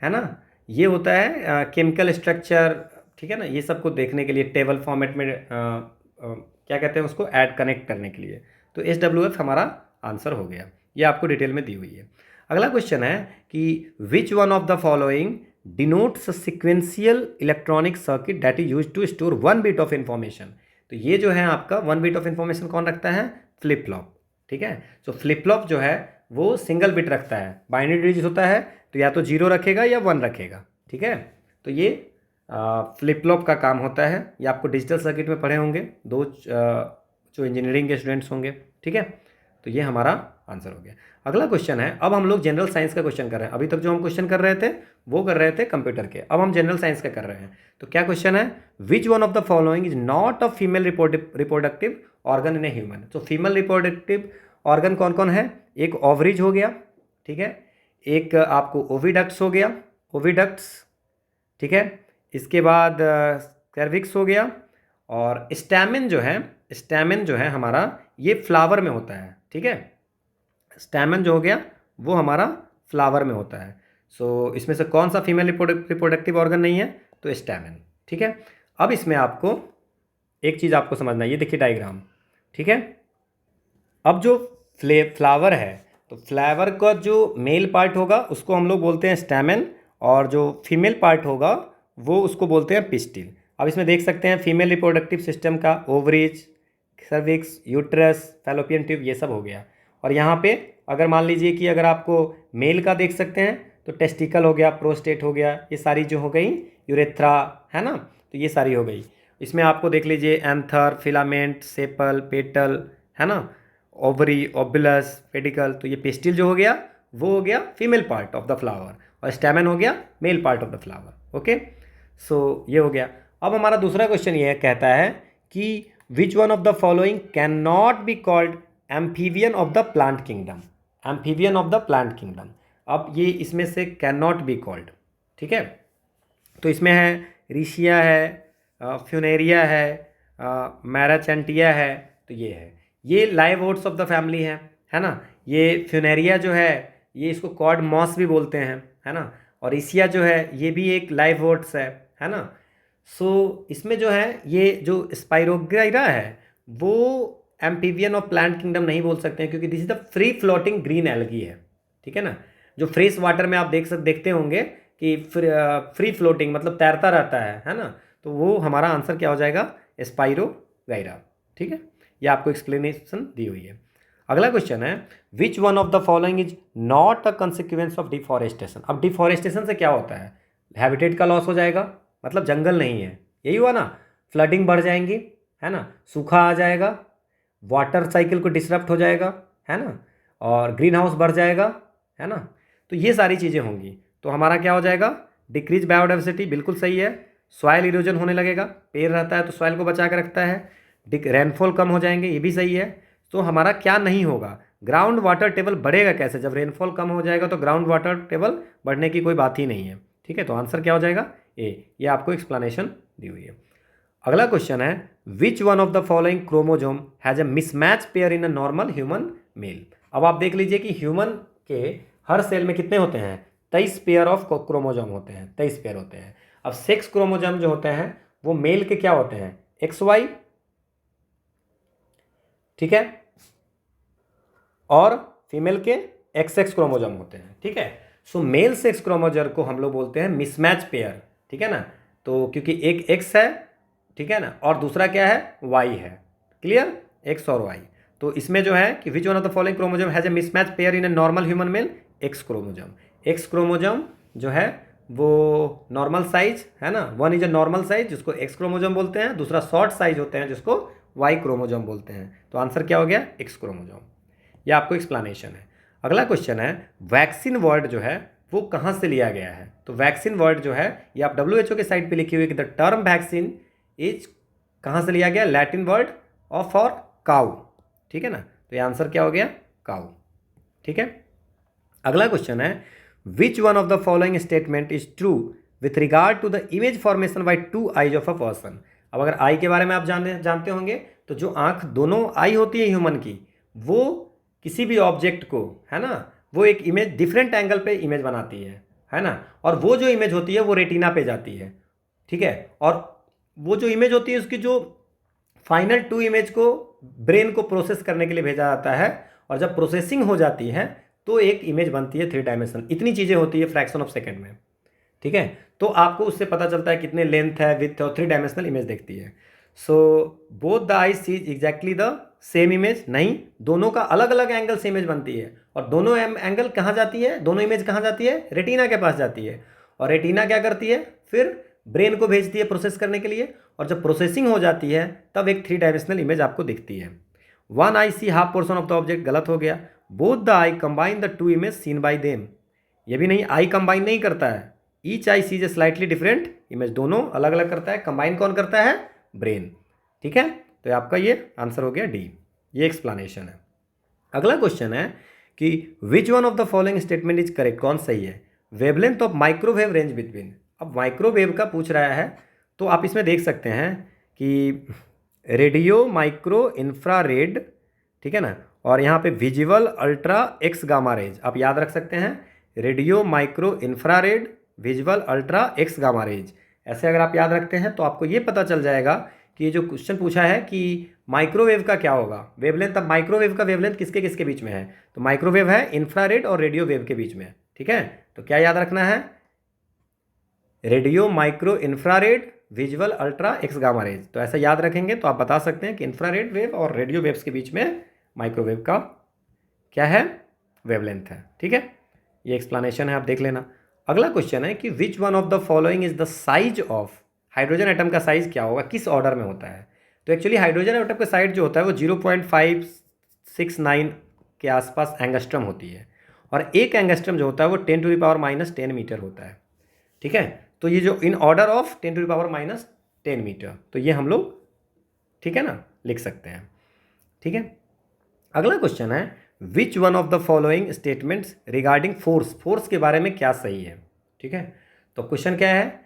ना? ये होता है केमिकल स्ट्रक्चर, ठीक है ना, ये सब को देखने के लिए, टेबल फॉर्मेट में क्या कहते हैं उसको, ऐड कनेक्ट करने के लिए। तो SWF हमारा आंसर हो गया, ये आपको डिटेल में दी हुई है। अगला क्वेश्चन है कि which one of the following denotes sequential electronic circuit that is use to store 1 bit of information. तो ये जो है आपका 1 बिट ऑफ इन्फॉर्मेशन कौन रखता है? फ्लिप फ्लॉप, ठीक है। सो फ्लिप फ्लॉप जो है वो सिंगल बिट रखता है, बाइनरी डिजिट होता है, तो या तो 0 रखेगा या 1 रखेगा, ठीक है। तो ये फ्लिप फ्लॉप का काम होता है। ये आपको डिजिटल सर्किट में पढ़े होंगे दो जो इंजीनियरिंग के स्टूडेंट्स होंगे, ठीक है। तो ये हमारा आंसर हो गया। अगला क्वेश्चन है, अब हम लोग जनरल साइंस का क्वेश्चन कर रहे हैं। अभी तक जो हम क्वेश्चन कर रहे थे वो कर रहे थे कंप्यूटर के, अब हम जनरल साइंस का कर रहे हैं। तो क्या क्वेश्चन है? Which one of the following is not a female reproductive organ in a human. तो फीमेल रिप्रोडक्टिव ऑर्गन कौन कौन है? एक ओवरीज हो गया, ठीक है, एक आपको ओविडक्ट्स हो गया, ओविडक्ट्स, ठीक है, इसके बाद सर्विक्स हो गया, और स्टैमेन जो है हमारा ये फ्लावर में होता है, ठीक है। स्टैमेन जो हो गया वो हमारा फ्लावर में होता है। सो इसमें से कौन सा फीमेल रिप्रोडक्टिव ऑर्गन नहीं है? तो स्टैमेन, ठीक है। अब इसमें आपको एक चीज़ आपको समझना है, ये देखिए डायग्राम, ठीक है। अब जो फ्लावर है, तो फ्लावर का जो मेल पार्ट होगा उसको हम लोग बोलते हैं स्टैमेन, और जो फीमेल पार्ट होगा वो उसको बोलते हैं पिस्टिल। अब इसमें देख सकते हैं फीमेल रिप्रोडक्टिव सिस्टम का ovaries, cervix, uterus, fallopian tube, ये सब हो गया। और यहाँ पे अगर मान लीजिए कि अगर आपको मेल का देख सकते हैं तो टेस्टिकल हो गया, प्रोस्टेट हो गया, ये सारी जो हो गई, यूरेथ्रा, है ना, तो ये सारी हो गई। इसमें आपको देख लीजिए एंथर, फिलामेंट, सेपल, पेटल, है ना, ओवरी, ओबुलस, पेडिकल। तो ये पिस्टिल जो हो गया वो हो गया female part of the flower, और स्टैमेन हो गया male part of the flower. Okay, so ये हो गया। अब हमारा दूसरा क्वेश्चन ये कहता है कि which one of the following can not be called amphibian of the plant kingdom. Amphibian of the plant kingdom, अब ये इसमें से कैन नॉट बी कॉल्ड, ठीक है। तो इसमें है रिशिया है, फ्यूनेरिया है, मैराचेंटिया है, तो ये है, ये live oats of the family है ना। ये फ्यूनेरिया जो है ये इसको कॉड मॉस भी बोलते हैं, है ना, और रिशिया जो है ये भी एक लाइव ओट्स है ना। सो इसमें जो है ये जो स्पाइरोगाइरा है वो एम्फीबियन ऑफ प्लांट किंगडम नहीं बोल सकते हैं, क्योंकि this is the free floating green algae है, ठीक है ना। जो फ्रेश वाटर में आप देखते होंगे कि फ्री फ्लोटिंग मतलब तैरता रहता है ना, तो वो हमारा आंसर क्या हो जाएगा? स्पाइरोगाइरा, ठीक है। ये आपको एक्सप्लेनेशन दी हुई है। अगला क्वेश्चन है, which one of the following is not a consequence of deforestation. अब डिफॉरेस्टेशन से क्या होता है? हैबिटेट का लॉस हो जाएगा, मतलब जंगल नहीं है, यही हुआ ना, फ्लडिंग बढ़ जाएंगी, है ना, सूखा आ जाएगा, वाटर साइकिल को डिसरप्ट हो जाएगा, है ना, और ग्रीन हाउस बढ़ जाएगा, है ना। तो ये सारी चीज़ें होंगी, तो हमारा क्या हो जाएगा? डिक्रीज बायोडाइवर्सिटी, बिल्कुल सही है। सॉइल इरोजन होने लगेगा, पेड़ रहता है तो सॉइल को बचा के रखता है। रेनफॉल कम हो जाएंगे, ये भी सही है। तो हमारा क्या नहीं होगा? ग्राउंड वाटर टेबल बढ़ेगा कैसे? जब रेनफॉल कम हो जाएगा तो ग्राउंड वाटर टेबल बढ़ने की कोई बात ही नहीं है, ठीक है। तो आंसर क्या हो जाएगा? ए। ये आपको एक्सप्लेनेशन दी हुई है। अगला क्वेश्चन है, which one of the following chromosome has a mismatch pair in a normal human male. अब आप देख लीजिए कि ह्यूमन के हर सेल में कितने होते हैं? 23 पेयर ऑफ क्रोमोजोम होते हैं, 23 पेयर होते हैं। अब 6 क्रोमोजोम जो होते हैं वो मेल के क्या होते हैं? XY, ठीक है, और फीमेल के XX क्रोमोजोम होते हैं, ठीक है। सो मेल सेक्स क्रोमोजोम को हम लोग बोलते हैं मिसमैच पेयर, ठीक है ना। तो क्योंकि एक X है, ठीक है ना, और दूसरा क्या है? Y है, क्लियर, X और Y। तो इसमें जो है कि which one of the following chromosome has a mismatch pair in a normal human male? X chromosome. X chromosome जो है वो नॉर्मल साइज है ना, 1 इज अ नॉर्मल साइज जिसको X क्रोमोजोम बोलते हैं, दूसरा शॉर्ट साइज होते हैं जिसको वाई क्रोमोजोम बोलते हैं। तो आंसर क्या हो गया? X chromosome. यह आपको एक्सप्लेनेशन है। अगला क्वेश्चन है वैक्सीन वर्ड जो है वो कहाँ से लिया गया है? तो वैक्सीन वर्ड जो है ये आप WHO के साइट पे लिखी हुई है कि द टर्म वैक्सीन इज कहाँ से लिया गया? Latin word of for cow, ठीक है ना। तो ये आंसर क्या हो गया? काउ, ठीक है। अगला क्वेश्चन है which one of the following statement is true with regard to the image formation by two eyes of a person. अब अगर आई के बारे में आप जानते होंगे तो जो आंख दोनों आई होती है ह्यूमन की, वो किसी भी ऑब्जेक्ट को, है ना, वो एक इमेज डिफरेंट एंगल पे इमेज बनाती है ना। और वो जो इमेज होती है वो रेटिना पे जाती है, ठीक है। और वो जो इमेज होती है उसकी जो फाइनल टू इमेज को ब्रेन को प्रोसेस करने के लिए भेजा जाता है, और जब प्रोसेसिंग हो जाती है तो एक इमेज बनती है 3 डायमेंशन। इतनी चीज़ें होती है फ्रैक्शन ऑफ सेकेंड में, ठीक है। तो आपको उससे पता चलता है कितने लेंथ है, विथ और 3 डायमेंशनल इमेज देखती है। So both the eyes sees exactly the same image, नहीं, दोनों का अलग अलग एंगल से इमेज बनती है। और दोनों एंगल कहाँ जाती है, दोनों इमेज कहाँ जाती है? रेटिना के पास जाती है। और रेटिना क्या करती है? फिर ब्रेन को भेजती है प्रोसेस करने के लिए, और जब प्रोसेसिंग हो जाती है तब एक 3 डायमेंशनल इमेज आपको दिखती है। One eye see half portion of the object, गलत हो गया। Both the eye combine the two image seen by them, ये भी नहीं, आई कंबाइन नहीं करता है। Each eye sees a slightly different image, दोनों अलग अलग करता है। कंबाइन कौन करता है? ब्रेन, ठीक है। तो आपका ये आंसर हो गया डी, ये एक्सप्लेनेशन है। अगला क्वेश्चन है कि which one of the following statement is correct, कौन सही है? Wavelength of microwave range between, अब माइक्रोवेव का पूछ रहा है तो आप इसमें देख सकते हैं कि रेडियो माइक्रो इंफ्रारेड, ठीक है ना, और यहाँ पे visual ultra x gamma rays, आप याद रख सकते हैं, radio micro infrared visual ultra x gamma rays. ऐसे अगर आप याद रखते हैं तो आपको ये पता चल जाएगा कि ये जो क्वेश्चन पूछा है कि माइक्रोवेव का क्या होगा वेवलेंथ। अब माइक्रोवेव का वेवलेंथ किसके किसके बीच में है? तो माइक्रोवेव है इंफ्रारेड और रेडियो वेव के बीच में, ठीक है। तो क्या याद रखना है? Radio micro infrared visual ultra x gamma rays. तो ऐसा याद रखेंगे तो आप बता सकते हैं कि इंफ्रारेड वेव और रेडियो वेव्स के बीच में माइक्रोवेव का क्या है? वेवलेंथ है, ठीक है। ये एक्सप्लेनेशन है, आप देख लेना। अगला क्वेश्चन है कि which one of the following is the size of, hydrogen atom का साइज क्या होगा, किस ऑर्डर में होता है? तो एक्चुअली हाइड्रोजन एटम का साइज जो होता है वो 0.569 के आसपास एंगस्ट्रम होती है, और एक एंगस्ट्रम जो होता है वो 10⁻⁻10 मीटर होता है, ठीक है। तो ये जो इन ऑर्डर ऑफ 10⁻⁻10 मीटर, तो ये हम लोग, ठीक है ना, लिख सकते हैं, ठीक है। अगला क्वेश्चन है which one of the following statements regarding force, force के बारे में क्या सही है, ठीक है। तो क्वेश्चन क्या है?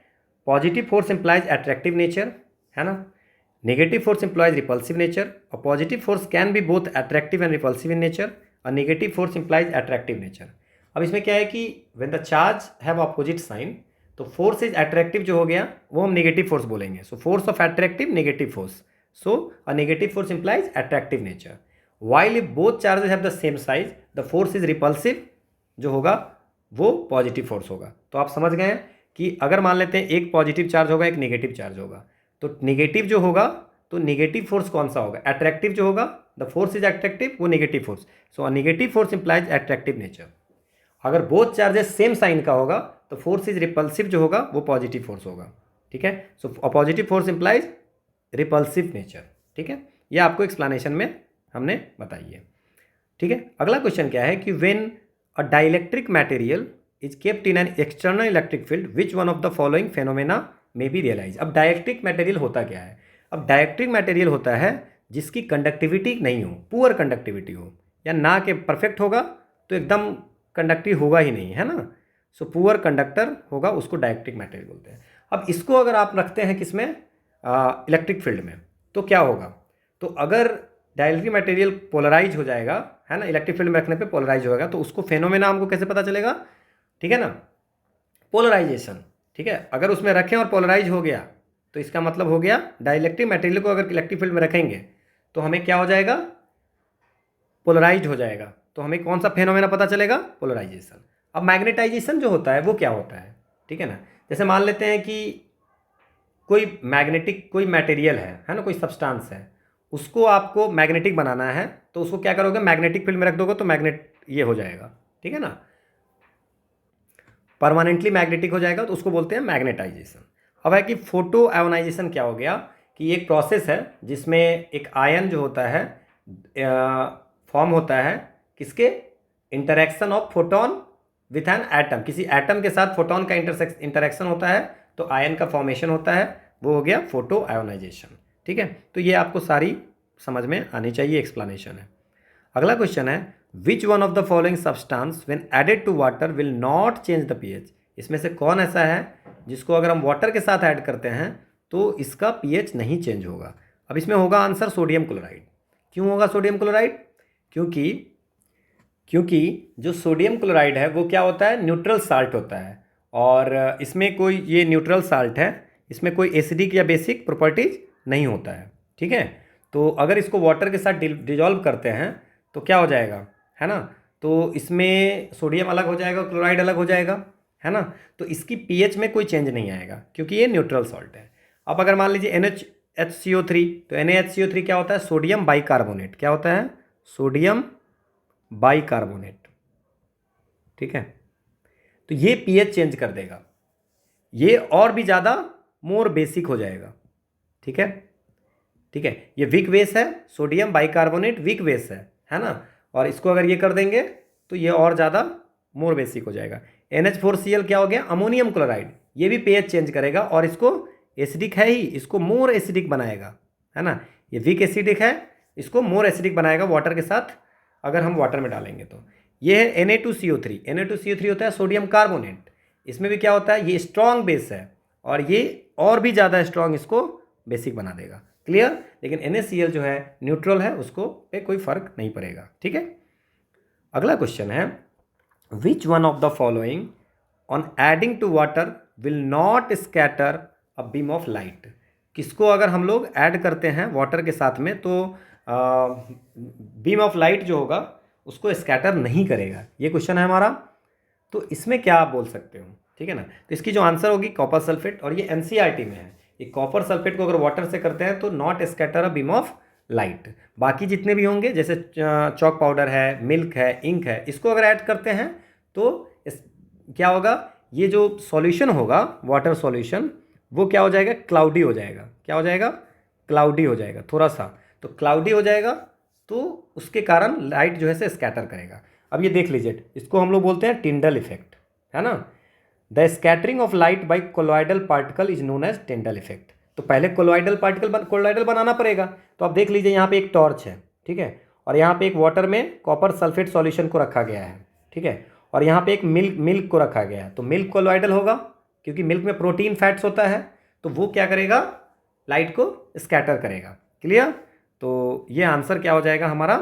Positive force implies attractive nature, है ना। Negative force implies repulsive nature, और positive force can be both attractive and repulsive in nature, और negative force implies attractive nature. अब इसमें क्या है कि when the charge have opposite sign, तो फोर्स इज अट्रैक्टिव जो हो गया वो हम नेगेटिव फोर्स बोलेंगे। So force of attractive negative force, so a negative force implies attractive nature. While if both charges have the same size the force is repulsive, जो होगा वो पॉजिटिव फोर्स होगा। तो आप समझ गए हैं कि अगर मान लेते हैं एक पॉजिटिव चार्ज होगा एक नेगेटिव चार्ज होगा, तो नेगेटिव जो होगा तो नेगेटिव फोर्स कौन सा होगा? अट्रैक्टिव जो होगा, द फोर्स इज अट्रैक्टिव, वो negative force. So a negative force implies attractive nature. अगर बोथ चार्जेस सेम साइन का होगा तो फोर्स इज रिपल्सिव जो होगा वो पॉजिटिव फोर्स होगा, ठीक है। So a positive force implies repulsive nature, ठीक है। ये आपको एक्सप्लेनेशन में हमने बताई है, ठीक है। अगला क्वेश्चन क्या है कि when a dielectric material is kept in an external electric field which one of the following phenomena may be realize. अब डाइलेक्ट्रिक मटेरियल होता क्या है? अब डाइलेक्ट्रिक मटेरियल होता है जिसकी कंडक्टिविटी नहीं हो, पुअर कंडक्टिविटी हो, या ना के परफेक्ट होगा तो एकदम कंडक्टिव होगा ही नहीं, है ना। सो पुअर कंडक्टर होगा, उसको डाइलेक्ट्रिक मटेरियल बोलते हैं। अब इसको अगर आप रखते हैं किसमें? इलेक्ट्रिक फील्ड में, तो क्या होगा? तो अगर डाइलेक्ट्रिक मटेरियल पोलराइज हो जाएगा, है ना, इलेक्ट्रिक फील्ड में रखने पे पोलराइज होगा, तो उसको फेनोमेना हमको कैसे पता चलेगा? ठीक है ना, पोलराइजेशन, ठीक है। अगर उसमें रखें और पोलराइज हो गया तो इसका मतलब हो गया डाइलेक्ट्रिक मटेरियल को अगर इलेक्ट्रिक फील्ड में रखेंगे तो हमें क्या हो जाएगा? पोलराइज हो जाएगा। तो हमें कौन सा फेनोमेना पता चलेगा? पोलराइजेशन। अब मैग्नेटाइजेशन जो होता है वो क्या होता है, ठीक है ना। जैसे मान लेते हैं कि कोई मैग्नेटिक कोई मटेरियल है ना, कोई सब्सटेंस है, उसको आपको मैग्नेटिक बनाना है, तो उसको क्या करोगे? मैग्नेटिक फील्ड में रख दोगे तो मैग्नेट ये हो जाएगा, ठीक है ना, परमानेंटली मैग्नेटिक हो जाएगा, तो उसको बोलते हैं मैग्नेटाइजेशन। अब है कि फोटो आयोनाइजेशन क्या हो गया कि एक प्रोसेस है जिसमें एक आयन जो होता है फॉर्म होता है किसके, interaction of photon with an atom, किसी एटम के साथ फोटोन का इंटरेक्शन होता है तो आयन का फॉर्मेशन होता है, वो हो गया फोटो आयोनाइजेशन। ठीक है, तो ये आपको सारी समझ में आनी चाहिए, एक्सप्लेनेशन है। अगला क्वेश्चन है which one of the following substance when added to water will not change the pH. इसमें से कौन ऐसा है जिसको अगर हम वाटर के साथ ऐड करते हैं तो इसका पीएच नहीं चेंज होगा। अब इसमें होगा आंसर सोडियम क्लोराइड। क्यों होगा सोडियम क्लोराइड? क्योंकि जो सोडियम क्लोराइड है वो क्या होता है, न्यूट्रल साल्ट होता है, और इसमें कोई, ये न्यूट्रल साल्ट है, इसमें कोई एसिडिक या बेसिक प्रॉपर्टीज नहीं होता है। ठीक है, तो अगर इसको वाटर के साथ डिजॉल्व करते हैं तो क्या हो जाएगा, है ना, तो इसमें सोडियम अलग हो जाएगा, क्लोराइड अलग हो जाएगा, है ना, तो इसकी पीएच में कोई चेंज नहीं आएगा क्योंकि ये न्यूट्रल सॉल्ट है। अब अगर मान लीजिए NaHCO3, तो NaHCO3 क्या होता है, सोडियम बाइकार्बोनेट। क्या होता है, सोडियम बाइकार्बोनेट। ठीक है, तो ये पीएच चेंज कर देगा, ये और भी ज़्यादा मोर बेसिक हो जाएगा। ठीक है, ठीक है, ये वीक बेस है, सोडियम बाइकार्बोनेट वीक बेस है ना, और इसको अगर ये कर देंगे तो ये और ज़्यादा मोर बेसिक हो जाएगा। NH4Cl क्या हो गया, अमोनियम क्लोराइड, ये भी पीएच चेंज करेगा और इसको एसिडिक है ही, इसको मोर एसिडिक बनाएगा, है ना, ये वीक एसिडिक है, इसको मोर एसिडिक बनाएगा वाटर के साथ, अगर हम वाटर में डालेंगे तो। ये है Na2CO3। Na2CO3 होता है सोडियम कार्बोनेट, इसमें भी क्या होता है, ये स्ट्रॉन्ग बेस है और ये और भी ज़्यादा स्ट्रॉन्ग इसको बेसिक बना देगा। क्लियर? लेकिन NaCl जो है न्यूट्रल है, उसको पे कोई फर्क नहीं पड़ेगा। ठीक है, अगला क्वेश्चन है which one of the following on adding to water will not scatter a beam of light. किसको अगर हम लोग ऐड करते हैं वाटर के साथ में तो बीम ऑफ लाइट जो होगा उसको स्कैटर नहीं करेगा, ये क्वेश्चन है हमारा। तो इसमें क्या आप बोल सकते हो, ठीक है ना, तो इसकी जो आंसर होगी कॉपर सल्फेट, और ये NCERT में है। ये कॉपर सल्फेट को अगर वाटर से करते हैं तो not scatter a beam of light. बाकी जितने भी होंगे जैसे चॉक पाउडर है, मिल्क है, इंक है, इसको अगर ऐड करते हैं तो क्या होगा, ये जो सॉल्यूशन होगा वाटर सॉल्यूशन वो क्या हो जाएगा, क्लाउडी हो जाएगा। क्या हो जाएगा, क्लाउडी हो जाएगा, थोड़ा सा तो क्लाउडी हो जाएगा, तो उसके कारण लाइट जो है से स्कैटर करेगा। अब ये देख लीजिए, इसको हम लोग बोलते हैं टिंडल इफेक्ट, है ना। The scattering of light by colloidal particle is known as Tyndall effect. तो पहले कोलॉइडल बनाना पड़ेगा। तो आप देख लीजिए यहाँ पे एक टॉर्च है, ठीक है, और यहाँ पे एक वाटर में कॉपर सल्फेट सॉल्यूशन को रखा गया है, ठीक है, और यहाँ पे एक मिल्क को रखा गया है। तो मिल्क कोलॉइडल होगा क्योंकि मिल्क में प्रोटीन फैट्स होता है, तो वो क्या करेगा, लाइट को स्कैटर करेगा। क्लियर? तो ये आंसर क्या हो जाएगा हमारा,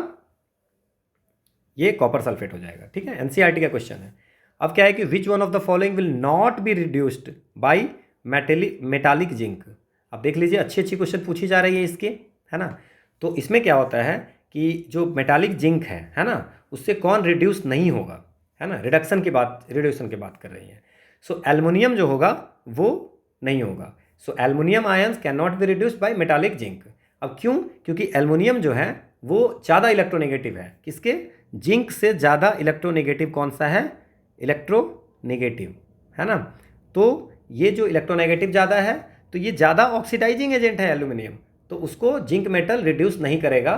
ये कॉपर सल्फेट हो जाएगा। ठीक है, NCERT का क्वेश्चन है। अब क्या है कि which one of the following will not be reduced by metallic zinc. अब देख लीजिए, अच्छी अच्छी क्वेश्चन पूछी जा रही है इसके, है ना। तो इसमें क्या होता है कि जो मेटालिक जिंक है ना, उससे कौन रिड्यूस नहीं होगा, है ना, रिडक्शन की बात कर रही है। सो एल्युमिनियम जो होगा वो नहीं होगा। So aluminium ions can not be reduced by metallic zinc. अब क्यों? क्योंकि एल्युमिनियम जो है वो ज़्यादा इलेक्ट्रोनेगेटिव है, किसके, जिंक से ज़्यादा इलेक्ट्रोनेगेटिव कौन सा है, इलेक्ट्रोनेगेटिव, है ना। तो ये जो इलेक्ट्रोनेगेटिव ज़्यादा है तो ये ज़्यादा ऑक्सीडाइजिंग एजेंट है एल्युमिनियम, तो उसको जिंक मेटल रिड्यूस नहीं करेगा।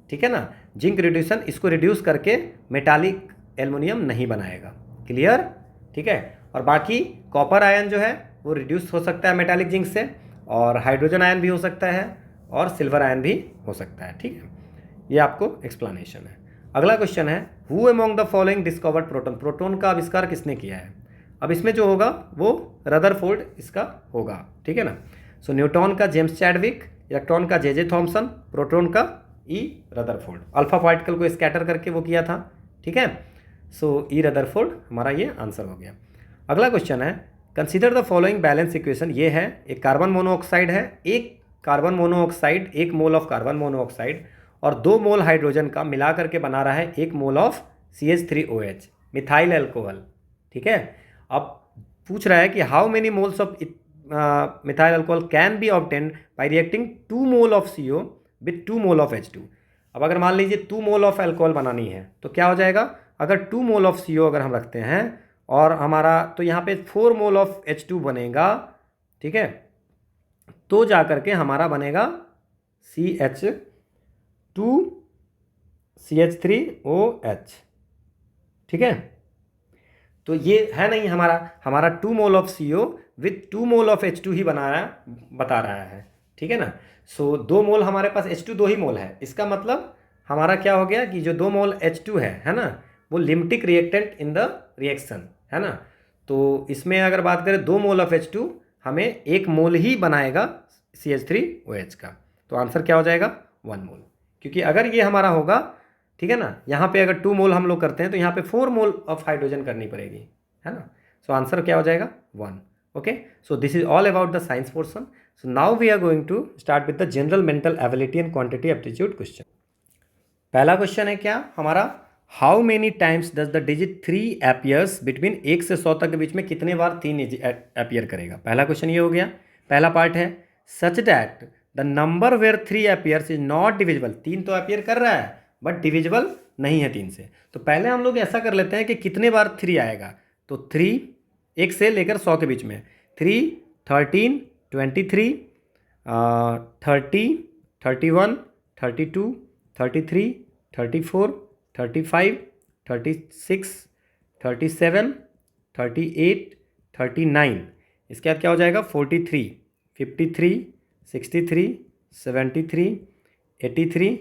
ठीक है ना, जिंक रिड्यूसन इसको रिड्यूस करके मेटालिक एल्युमिनियम नहीं बनाएगा। क्लियर? ठीक है, और बाकी कॉपर आयन जो है वो रिड्यूस हो सकता है मेटालिक जिंक से, और हाइड्रोजन आयन भी हो सकता है, और सिल्वर आयन भी हो सकता है। ठीक है, ये आपको एक्सप्लेनेशन है। अगला क्वेश्चन है who among the following discovered proton. Proton का आविष्कार किसने किया है? अब इसमें जो होगा वो रदरफोर्ड इसका होगा। ठीक है ना। सो न्यूट्रॉन का जेम्स चैडविक, इलेक्ट्रॉन का जे थॉमसन, प्रोटॉन का ई रदरफोर्ड। अल्फा पार्टिकल को स्कैटर करके वो किया था। ठीक है, सो ई रदरफोर्ड हमारा ये आंसर हो गया। अगला क्वेश्चन है consider the following balance equation. ये है एक कार्बन मोनोऑक्साइड है, एक carbon monoxide, 1 mole of carbon monoxide और 2 मोल हाइड्रोजन का मिला करके बना रहा है 1 mole of CH3OH methyl alcohol. ठीक है, अब पूछ रहा है कि how many moles of methyl alcohol can be obtained by reacting 2 mole of CO with 2 mole of H2। अब अगर मान लीजिए 2 मोल ऑफ अल्कोहल बनानी है तो क्या हो जाएगा, अगर 2 मोल ऑफ CO अगर हम रखते हैं और हमारा, तो यहाँ पे 4 मोल ऑफ H2 बनेगा। ठीक है, तो जा करके हमारा बनेगा CH2CH3OH। ठीक है, तो ये है नहीं हमारा 2 mole of CO with 2 mole of H2 ही बता रहा है। ठीक है ना। सो 2 मोल हमारे पास H2 2 ही मोल है, इसका मतलब हमारा क्या हो गया कि जो 2 मोल H2 है ना, वो लिम्पटिक रिएक्टेंट इन द रिएक्शन है ना। तो इसमें अगर बात करें 2 मोल ऑफ H2 हमें 1 मोल ही बनाएगा CH3OH का। तो आंसर क्या हो जाएगा 1 मोल, क्योंकि अगर ये हमारा होगा, ठीक है ना, यहाँ पे अगर 2 मोल हम लोग करते हैं तो यहाँ पे 4 मोल ऑफ हाइड्रोजन करनी पड़ेगी, है ना। सो आंसर क्या हो जाएगा 1। Okay, so this is all about the science portion. So now we are going to start with the general mental ability and quantity aptitude question. पहला क्वेश्चन है क्या हमारा, how many times does the digit 3 appears between 1 से 100 तक के बीच में कितने बार 3 अपीयर करेगा। पहला क्वेश्चन ये हो गया। पहला पार्ट है such that the number where 3 appears is not divisible. 3 तो अपीयर कर रहा है बट डिविजिबल नहीं है 3 से। तो पहले हम लोग ऐसा कर लेते हैं कि कितने बार 3 आएगा। तो 3 1 से लेकर 100 के बीच में 3, 13, 23, 30, 31, 32, 33, 34, 35, 36, 37, 38, 39, इसके बाद क्या हो जाएगा 43, 53, 63, 73, 83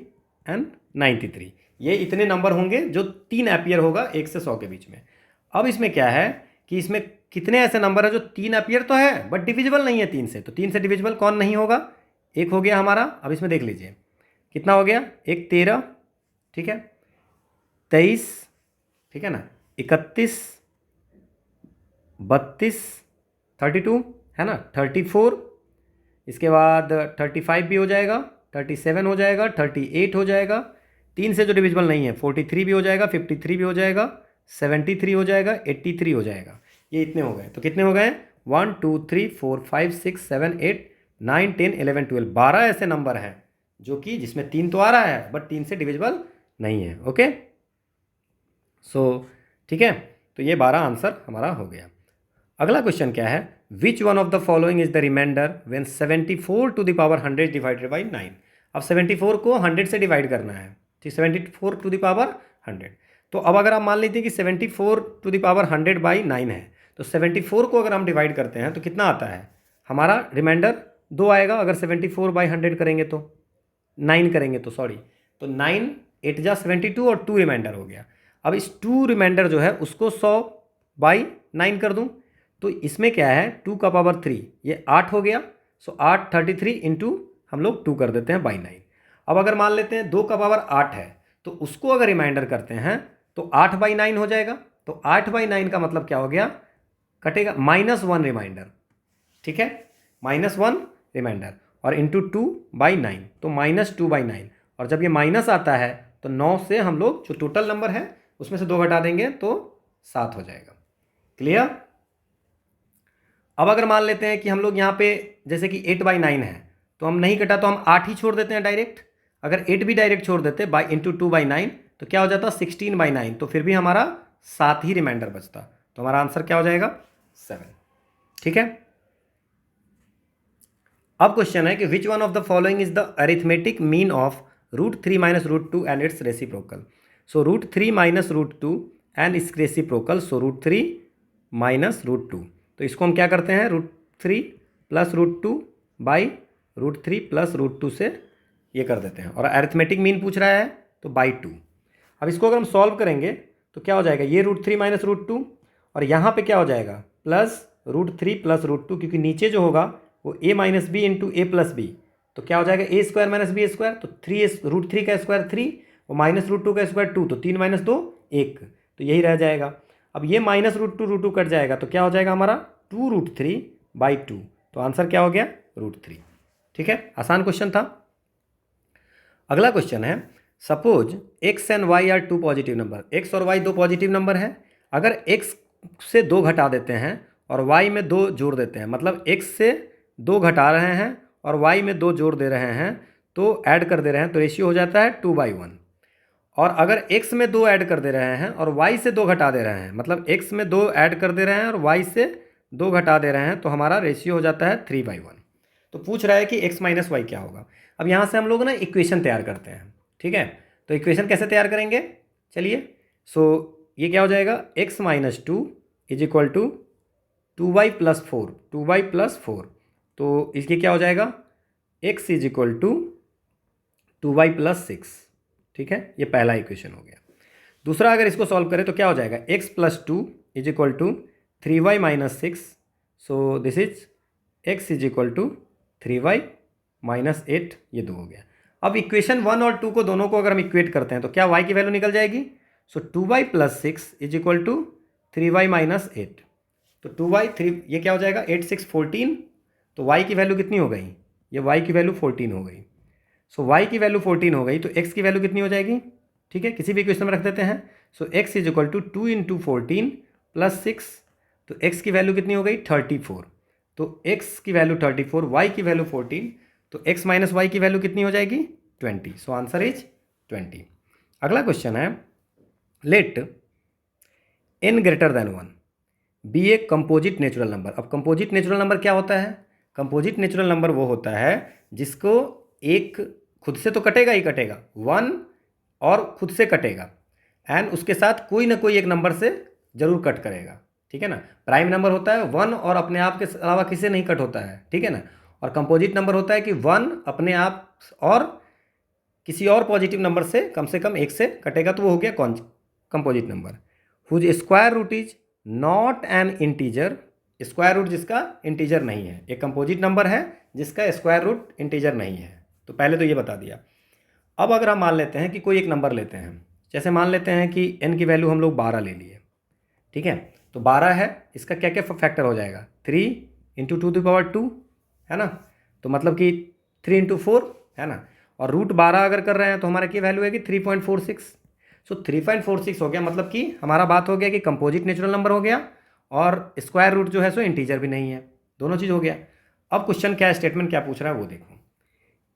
एंड 93। ये इतने नंबर होंगे जो 3 अपीयर होगा 1 से 100 के बीच में। अब इसमें क्या है कि इसमें कितने ऐसे नंबर है जो 3 अपीयर तो है बट डिविजिबल नहीं है 3 से। तो 3 से डिविजिबल कौन नहीं होगा, एक हो गया हमारा। अब इसमें देख लीजिए कितना हो गया, एक 13, ठीक है, 23, ठीक है ना, 31, 32, 32 है ना, 34, इसके बाद 35 भी हो जाएगा, 37 हो जाएगा, 38 हो जाएगा। 3 से जो डिविजिबल नहीं है 43 भी हो जाएगा, 53 भी हो जाएगा, 73 हो जाएगा, 83 हो जाएगा। ये इतने हो गए। तो कितने हो गए 1 2 3 4 5 6 7 8 9 10 11 12 12 ऐसे नंबर हैं जो कि जिसमें 3 तो आ रहा है बट 3 से डिविजिबल नहीं है। ओके, सो ठीक है, तो ये 12 आंसर हमारा हो गया। अगला क्वेश्चन क्या है, which one of the following is the remainder when 74 to the power 100 divided by 9। अब 74 को 100 से डिवाइड करना है, ठीक, 74 टू द पावर 100। तो अब अगर आप मान लीजिए कि 74 टू द पावर 100 बाई 9 है, तो 74 को अगर हम डिवाइड करते हैं तो कितना आता है हमारा रिमाइंडर 2 आएगा। अगर 74 बाई 100 करेंगे तो 9 करेंगे तो सॉरी, तो 9 8 जा 72 और 2 रिमाइंडर हो गया। अब इस 2 रिमाइंडर जो है उसको 100 बाई 9 कर दूं तो इसमें क्या है 2 का पावर 3, ये 8 हो गया। सो 8 33 इंटू हम लोग 2 कर देते हैं बाई 9। अब अगर मान लेते हैं 2 का पावर 8 है तो उसको अगर रिमाइंडर करते हैं तो 8 बाई 9 हो जाएगा। तो 8 बाई 9 का मतलब क्या हो गया, कटेगा -1 रिमाइंडर, ठीक है, -1 रिमाइंडर और इंटू 2 बाई 9 तो -2 बाई 9। और जब ये माइनस आता है तो 9 से हम लोग जो टोटल नंबर है उसमें से 2 घटा देंगे तो 7 हो जाएगा। क्लियर। अब अगर मान लेते हैं कि हम लोग यहाँ पे जैसे कि 8 बाई 9 है तो हम नहीं कटा तो हम 8 ही छोड़ देते हैं डायरेक्ट। अगर 8 भी डायरेक्ट छोड़ देते बाई इंटू 2 बाई 9 तो क्या हो जाता 16 बाई 9, तो फिर भी हमारा 7 ही रिमाइंडर बचता। तो हमारा आंसर क्या हो जाएगा 7। ठीक है। अब क्वेश्चन है कि which one of the following is the arithmetic mean of √3 minus √2 and it's reciprocal. So √3 minus √2 and it's reciprocal, so √3 minus √2। तो इसको हम क्या करते हैं √3 प्लस √2 बाई √3 प्लस √2 से ये कर देते हैं। और अरिथमेटिक मीन पूछ रहा है तो बाई 2। अब इसको अगर हम सॉल्व करेंगे तो क्या हो जाएगा, ये √3 माइनस √2 और यहाँ पे क्या हो जाएगा प्लस √3 प्लस √2, क्योंकि नीचे जो होगा वो a minus B into A plus B, तो क्या हो जाएगा a square minus B square. तो √3 का स्क्वायर 3 और माइनस √2 का स्क्वायर 2, तो 3 माइनस 2 1, तो यही रह जाएगा। अब ये माइनस √2 कट जाएगा तो क्या हो जाएगा हमारा 2√3 बाई 2। तो आंसर क्या हो गया √3। ठीक है, आसान क्वेश्चन था। अगला क्वेश्चन है, suppose x and y are 2 positive number. x और y 2 पॉजिटिव नंबर है। अगर x से 2 घटा देते हैं और y में 2 जोड़ देते हैं, मतलब x से 2 घटा रहे हैं और y में 2 जोड़ दे रहे हैं तो ऐड कर दे रहे हैं, तो रेशियो हो जाता है 2/1। और अगर x में 2 ऐड कर दे रहे हैं और y से 2 घटा दे रहे हैं, मतलब x में 2 ऐड कर दे रहे हैं और y से 2 घटा दे रहे हैं, तो हमारा रेशियो हो जाता है 3/1। तो पूछ रहा है कि x माइनस वाई क्या होगा। अब यहाँ से हम लोग ना इक्वेशन तैयार करते हैं, ठीक है। तो इक्वेशन कैसे तैयार करेंगे, चलिए। सो ये क्या हो जाएगा, x minus two is equal to 2y plus 4, 2y plus 4। तो इसके क्या हो जाएगा, x is equal to 2y plus 6, ठीक है। ये पहला इक्वेशन हो गया। दूसरा अगर इसको सॉल्व करें तो क्या हो जाएगा, x plus two is equal to 3y minus 6। So this is x is equal to 3y minus 8, ये 2 हो गया। अब इक्वेशन 1 और 2 को दोनों को अगर हम इक्वेट करते हैं तो क्या y की वैल्यू निकल जाएगी। So 2y plus 6 is equal to 3y minus 8। तो 2y 3, ये क्या हो जाएगा, 8 6 14। तो y की वैल्यू कितनी हो गई, ये y की वैल्यू 14 हो गई। सो y की वैल्यू 14 हो गई तो x की वैल्यू कितनी हो जाएगी, ठीक है, किसी भी इक्वेशन में रख देते हैं। So x is equal to 2 into 14 plus 6। तो x की वैल्यू कितनी हो गई, 34। तो x की वैल्यू 34, y की वैल्यू 14, तो x माइनस वाई की वैल्यू कितनी हो जाएगी, 20। So answer is 20। अगला क्वेश्चन है, let n greater than 1 be a composite natural number. अब कंपोजिट नेचुरल नंबर क्या होता है, कंपोजिट नेचुरल नंबर वो होता है जिसको एक खुद से तो कटेगा ही कटेगा, 1 और खुद से कटेगा, एंड उसके साथ कोई ना कोई एक नंबर से जरूर कट करेगा, ठीक है ना। प्राइम नंबर होता है 1 और अपने आप के अलावा किसी से नहीं कट होता है, ठीक है ना। और कंपोजिट नंबर होता है कि 1 अपने आप और किसी और पॉजिटिव नंबर से कम एक से कटेगा, तो वो हो गया कौन composite number. Whose square root is not an integer, square root जिसका इंटीजर नहीं है, एक कंपोजिट नंबर है जिसका स्क्वायर रूट इंटीजर नहीं है। तो पहले तो ये बता दिया। अब अगर हम मान लेते हैं कि कोई एक नंबर लेते हैं, जैसे मान लेते हैं कि n की वैल्यू हम लोग 12 ले लिए, ठीक है। तो 12 है, इसका क्या क्या फैक्टर हो जाएगा, 3 इंटू 2⁻², है ना। तो मतलब कि 3 इंटू 4, है ना। और रूट 12 अगर कर रहे हैं तो हमारा क्या वैल्यू है कि 3.46। सो 3.46 हो गया, मतलब कि हमारा बात हो गया कि कंपोजिट नेचुरल नंबर हो गया और स्क्वायर रूट जो है सो इंटीजर भी नहीं है, दोनों चीज़ हो गया। अब क्वेश्चन क्या स्टेटमेंट क्या पूछ रहा है वो देखो।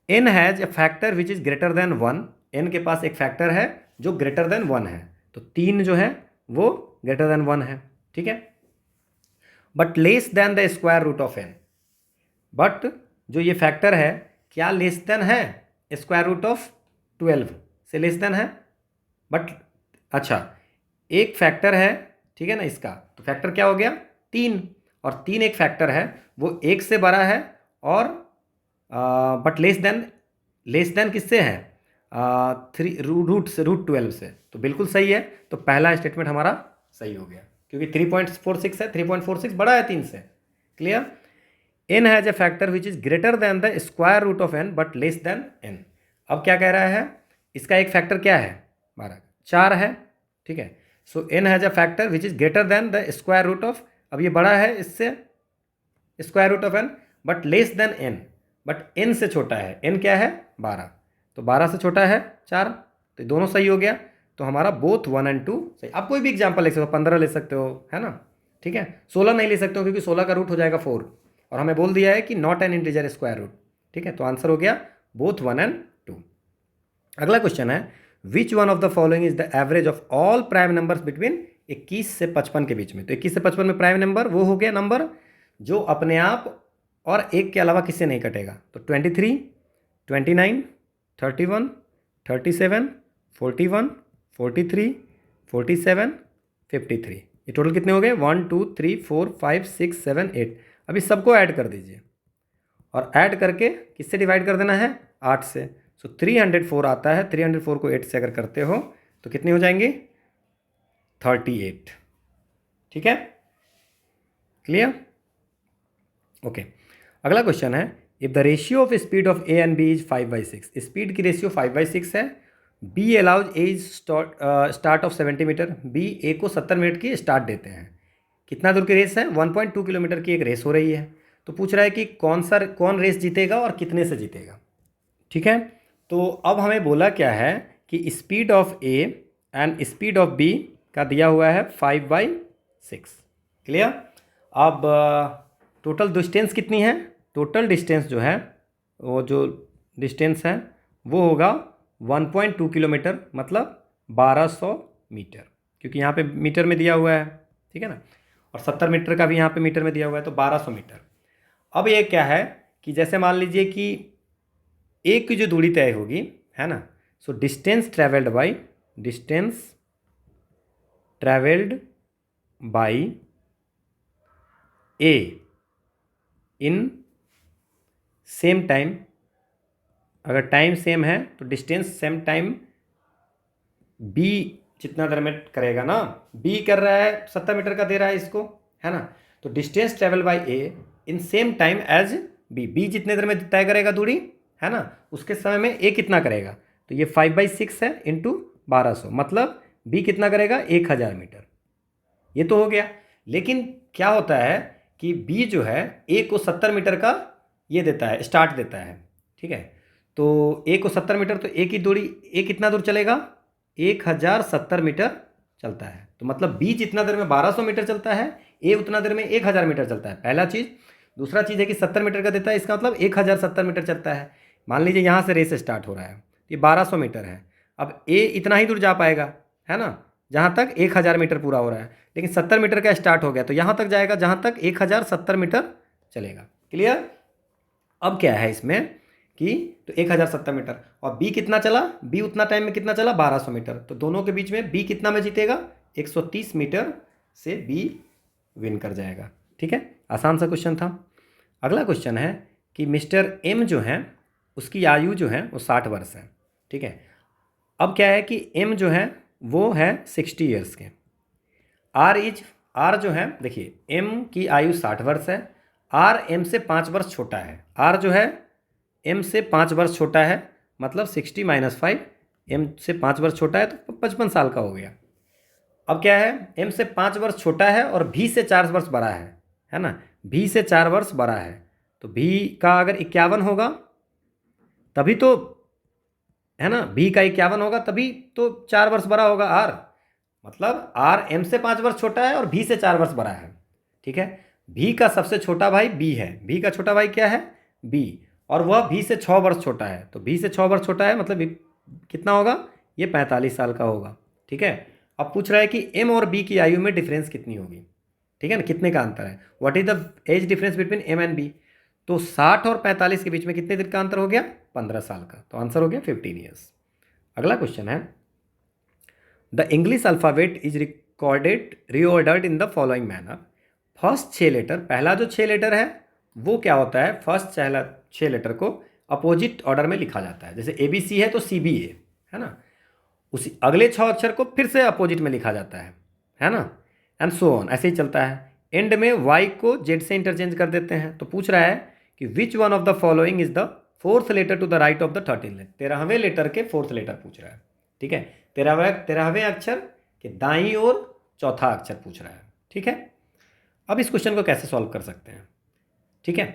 n has a factor which is greater than 1, n के पास एक फैक्टर है जो ग्रेटर देन 1 है, तो 3 जो है वो ग्रेटर देन 1 है, ठीक है। But less than the square root of n, but जो ये फैक्टर है क्या लेस देन है, स्क्वायर रूट ऑफ 12 से लेस देन है। बट अच्छा, एक फैक्टर है, ठीक है ना इसका, तो फैक्टर क्या हो गया 3, और 3 एक फैक्टर है वो 1 से बड़ा है, और बट लेस देन किससे है, 3 रूट 12 से। तो बिल्कुल सही है, तो पहला स्टेटमेंट हमारा सही हो गया क्योंकि 3.46 है, 3.46 बड़ा है 3 से। Clear. n has a factor which is greater than the square root of n but less than n। अब क्या कह रहा है, इसका एक फैक्टर क्या है 12, 4 है, ठीक है। So n has a factor which is greater than the square root of, अब ये बड़ा है इससे square root of n but less than n, but n से छोटा है, n क्या है 12, तो 12 से छोटा है 4, तो दोनों सही हो गया। तो हमारा बोथ 1 और 2 सही। आप कोई भी एग्जाम्पल ले सकते हो, 15 ले सकते हो, है ना, ठीक है। 16 नहीं ले सकते हो क्योंकि 16 का रूट हो जाएगा 4, और हमें बोल दिया है कि not an integer square root, ठीक है। तो आंसर हो गया बोथ 1 और 2। अगला क्वेश्चन है, which one of the following is the average of all prime numbers between 21 से 55 के बीच में। तो 21 से 55 में प्राइम नंबर वो हो गया नंबर जो अपने आप और एक के अलावा किससे नहीं कटेगा। तो 23, 29, 31, 37, 41, 43, 47, 53, ये टोटल कितने हो गए 1 2 3 4 5 6 7 8। अभी सबको ऐड कर दीजिए, और ऐड करके किससे डिवाइड कर देना है, 8 से। सो 304 आता है, 304 को 8 से अगर करते हो तो कितनी हो जाएंगी 38, ठीक है। Clear, okay. अगला क्वेश्चन है, if the ratio of speed of A and B is 5/6, speed की रेशियो 5/6 है, B allows as start of 70 metre, B A को 70 मिनट की स्टार्ट देते हैं। कितना दूर की रेस है, 1.2 किलोमीटर की एक रेस हो रही है। तो पूछ रहा है कि कौन रेस जीतेगा और कितने से जीतेगा, ठीक है। तो अब हमें बोला क्या है कि speed of A and speed of B का दिया हुआ है 5/6। क्लियर। अब टोटल डिस्टेंस कितनी है, टोटल डिस्टेंस जो है वो जो डिस्टेंस है वो होगा 1.2 किलोमीटर, मतलब 1200 मीटर, क्योंकि यहाँ पे मीटर में दिया हुआ है, ठीक है ना। और 70 मीटर का भी यहाँ पे मीटर में दिया हुआ है, तो 1200 मीटर। अब ये क्या है कि जैसे मान लीजिए कि एक की जो दूरी तय होगी, है ना, so distance travelled by A in same time, अगर टाइम सेम है तो डिस्टेंस सेम टाइम बी जितना देर में करेगा ना, बी कर रहा है 70 मीटर का दे रहा है इसको, है ना, तो distance travel by A in same time as B जितने देर में तय करेगा दूरी, है ना, उसके समय में ए कितना करेगा, तो ये 5/6 है इंटू 1200, मतलब बी कितना करेगा 1000 मीटर। ये तो हो गया। लेकिन क्या होता है कि बी जो है ए को 70 मीटर का ये देता है, स्टार्ट देता है, ठीक है, तो ए को 70 मीटर, तो ए की दूरी, ए कितना दूर चलेगा 1070 मीटर चलता है, तो मतलब बी जितना देर में 1200 मीटर चलता है, ए उतना देर में 1000 मीटर चलता है, पहला चीज़। दूसरा चीज़ है कि 70 मीटर का देता है, इसका मतलब 1070 मीटर चलता है। मान लीजिए यहाँ से रेस स्टार्ट हो रहा है, ये 1200 मीटर है, अब ए इतना ही दूर जा पाएगा, है ना, जहाँ तक 1000 मीटर पूरा हो रहा है, लेकिन 70 मीटर का स्टार्ट हो गया तो यहाँ तक जाएगा जहाँ तक 1070 मीटर चलेगा। क्लियर। अब क्या है इसमें कि तो 1070 मीटर और बी कितना चला, बी उतना टाइम में कितना चला 1200 मीटर, तो दोनों के बीच में बी कितना में जीतेगा 130 मीटर से बी विन कर जाएगा। ठीक है, आसान सा क्वेश्चन था। अगला क्वेश्चन है कि मिस्टर एम जो है उसकी आयु जो है वो 60 वर्ष है। ठीक है, अब क्या है कि एम जो है वो है 60 ईयर्स के, आर जो है, देखिए एम की आयु 60 वर्ष है, आर एम से 5 वर्ष छोटा है, आर जो है एम से 5 वर्ष छोटा है, मतलब 60 - 5, एम से 5 वर्ष छोटा है तो 55 साल का हो गया। अब क्या है, एम से 5 वर्ष छोटा है और भी से 4 वर्ष बड़ा है ना, भी से 4 वर्ष बड़ा है, तो भी का अगर 51 होगा तभी तो, है ना, भी का 51 होगा तभी तो 4 वर्ष बड़ा होगा आर, मतलब आर एम से 5 वर्ष छोटा है और भी से 4 वर्ष बड़ा है। ठीक है, भी का सबसे छोटा भाई बी है, भी का छोटा भाई क्या है बी, और वह भी से 6 वर्ष छोटा है, तो भी से 6 वर्ष छोटा है मतलब कितना होगा, ये 45 साल का होगा। ठीक है, अब पूछ रहा है कि एम और बी की आयु में डिफरेंस कितनी होगी। ठीक है ना, कितने का अंतर है, what is the age difference between M and B, तो 60 और 45 के बीच में कितने दिन का अंतर हो गया 15 साल का, तो आंसर हो गया 15 ईयर्स। अगला क्वेश्चन है, the English alphabet is reordered in the following manner. First 6 letter, पहला जो 6 लेटर है वो क्या होता है, फर्स्ट 6 लेटर को अपोजिट ऑर्डर में लिखा जाता है, जैसे ABC है तो CBA, है ना, उसी अगले 6 अक्षर को फिर से अपोजिट में लिखा जाता है ना, एंड सो ऑन, ऐसे ही चलता है। एंड में Y को Z से इंटरचेंज कर देते हैं, तो पूछ रहा है कि which one of the following is the 4th letter to the right of the 13th, 13वें लेटर के 4th लेटर पूछ रहा है। ठीक है, 13वें अक्षर के दाईं ओर चौथा अक्षर पूछ रहा है। ठीक है, अब इस क्वेश्चन को कैसे सॉल्व कर सकते हैं। ठीक है,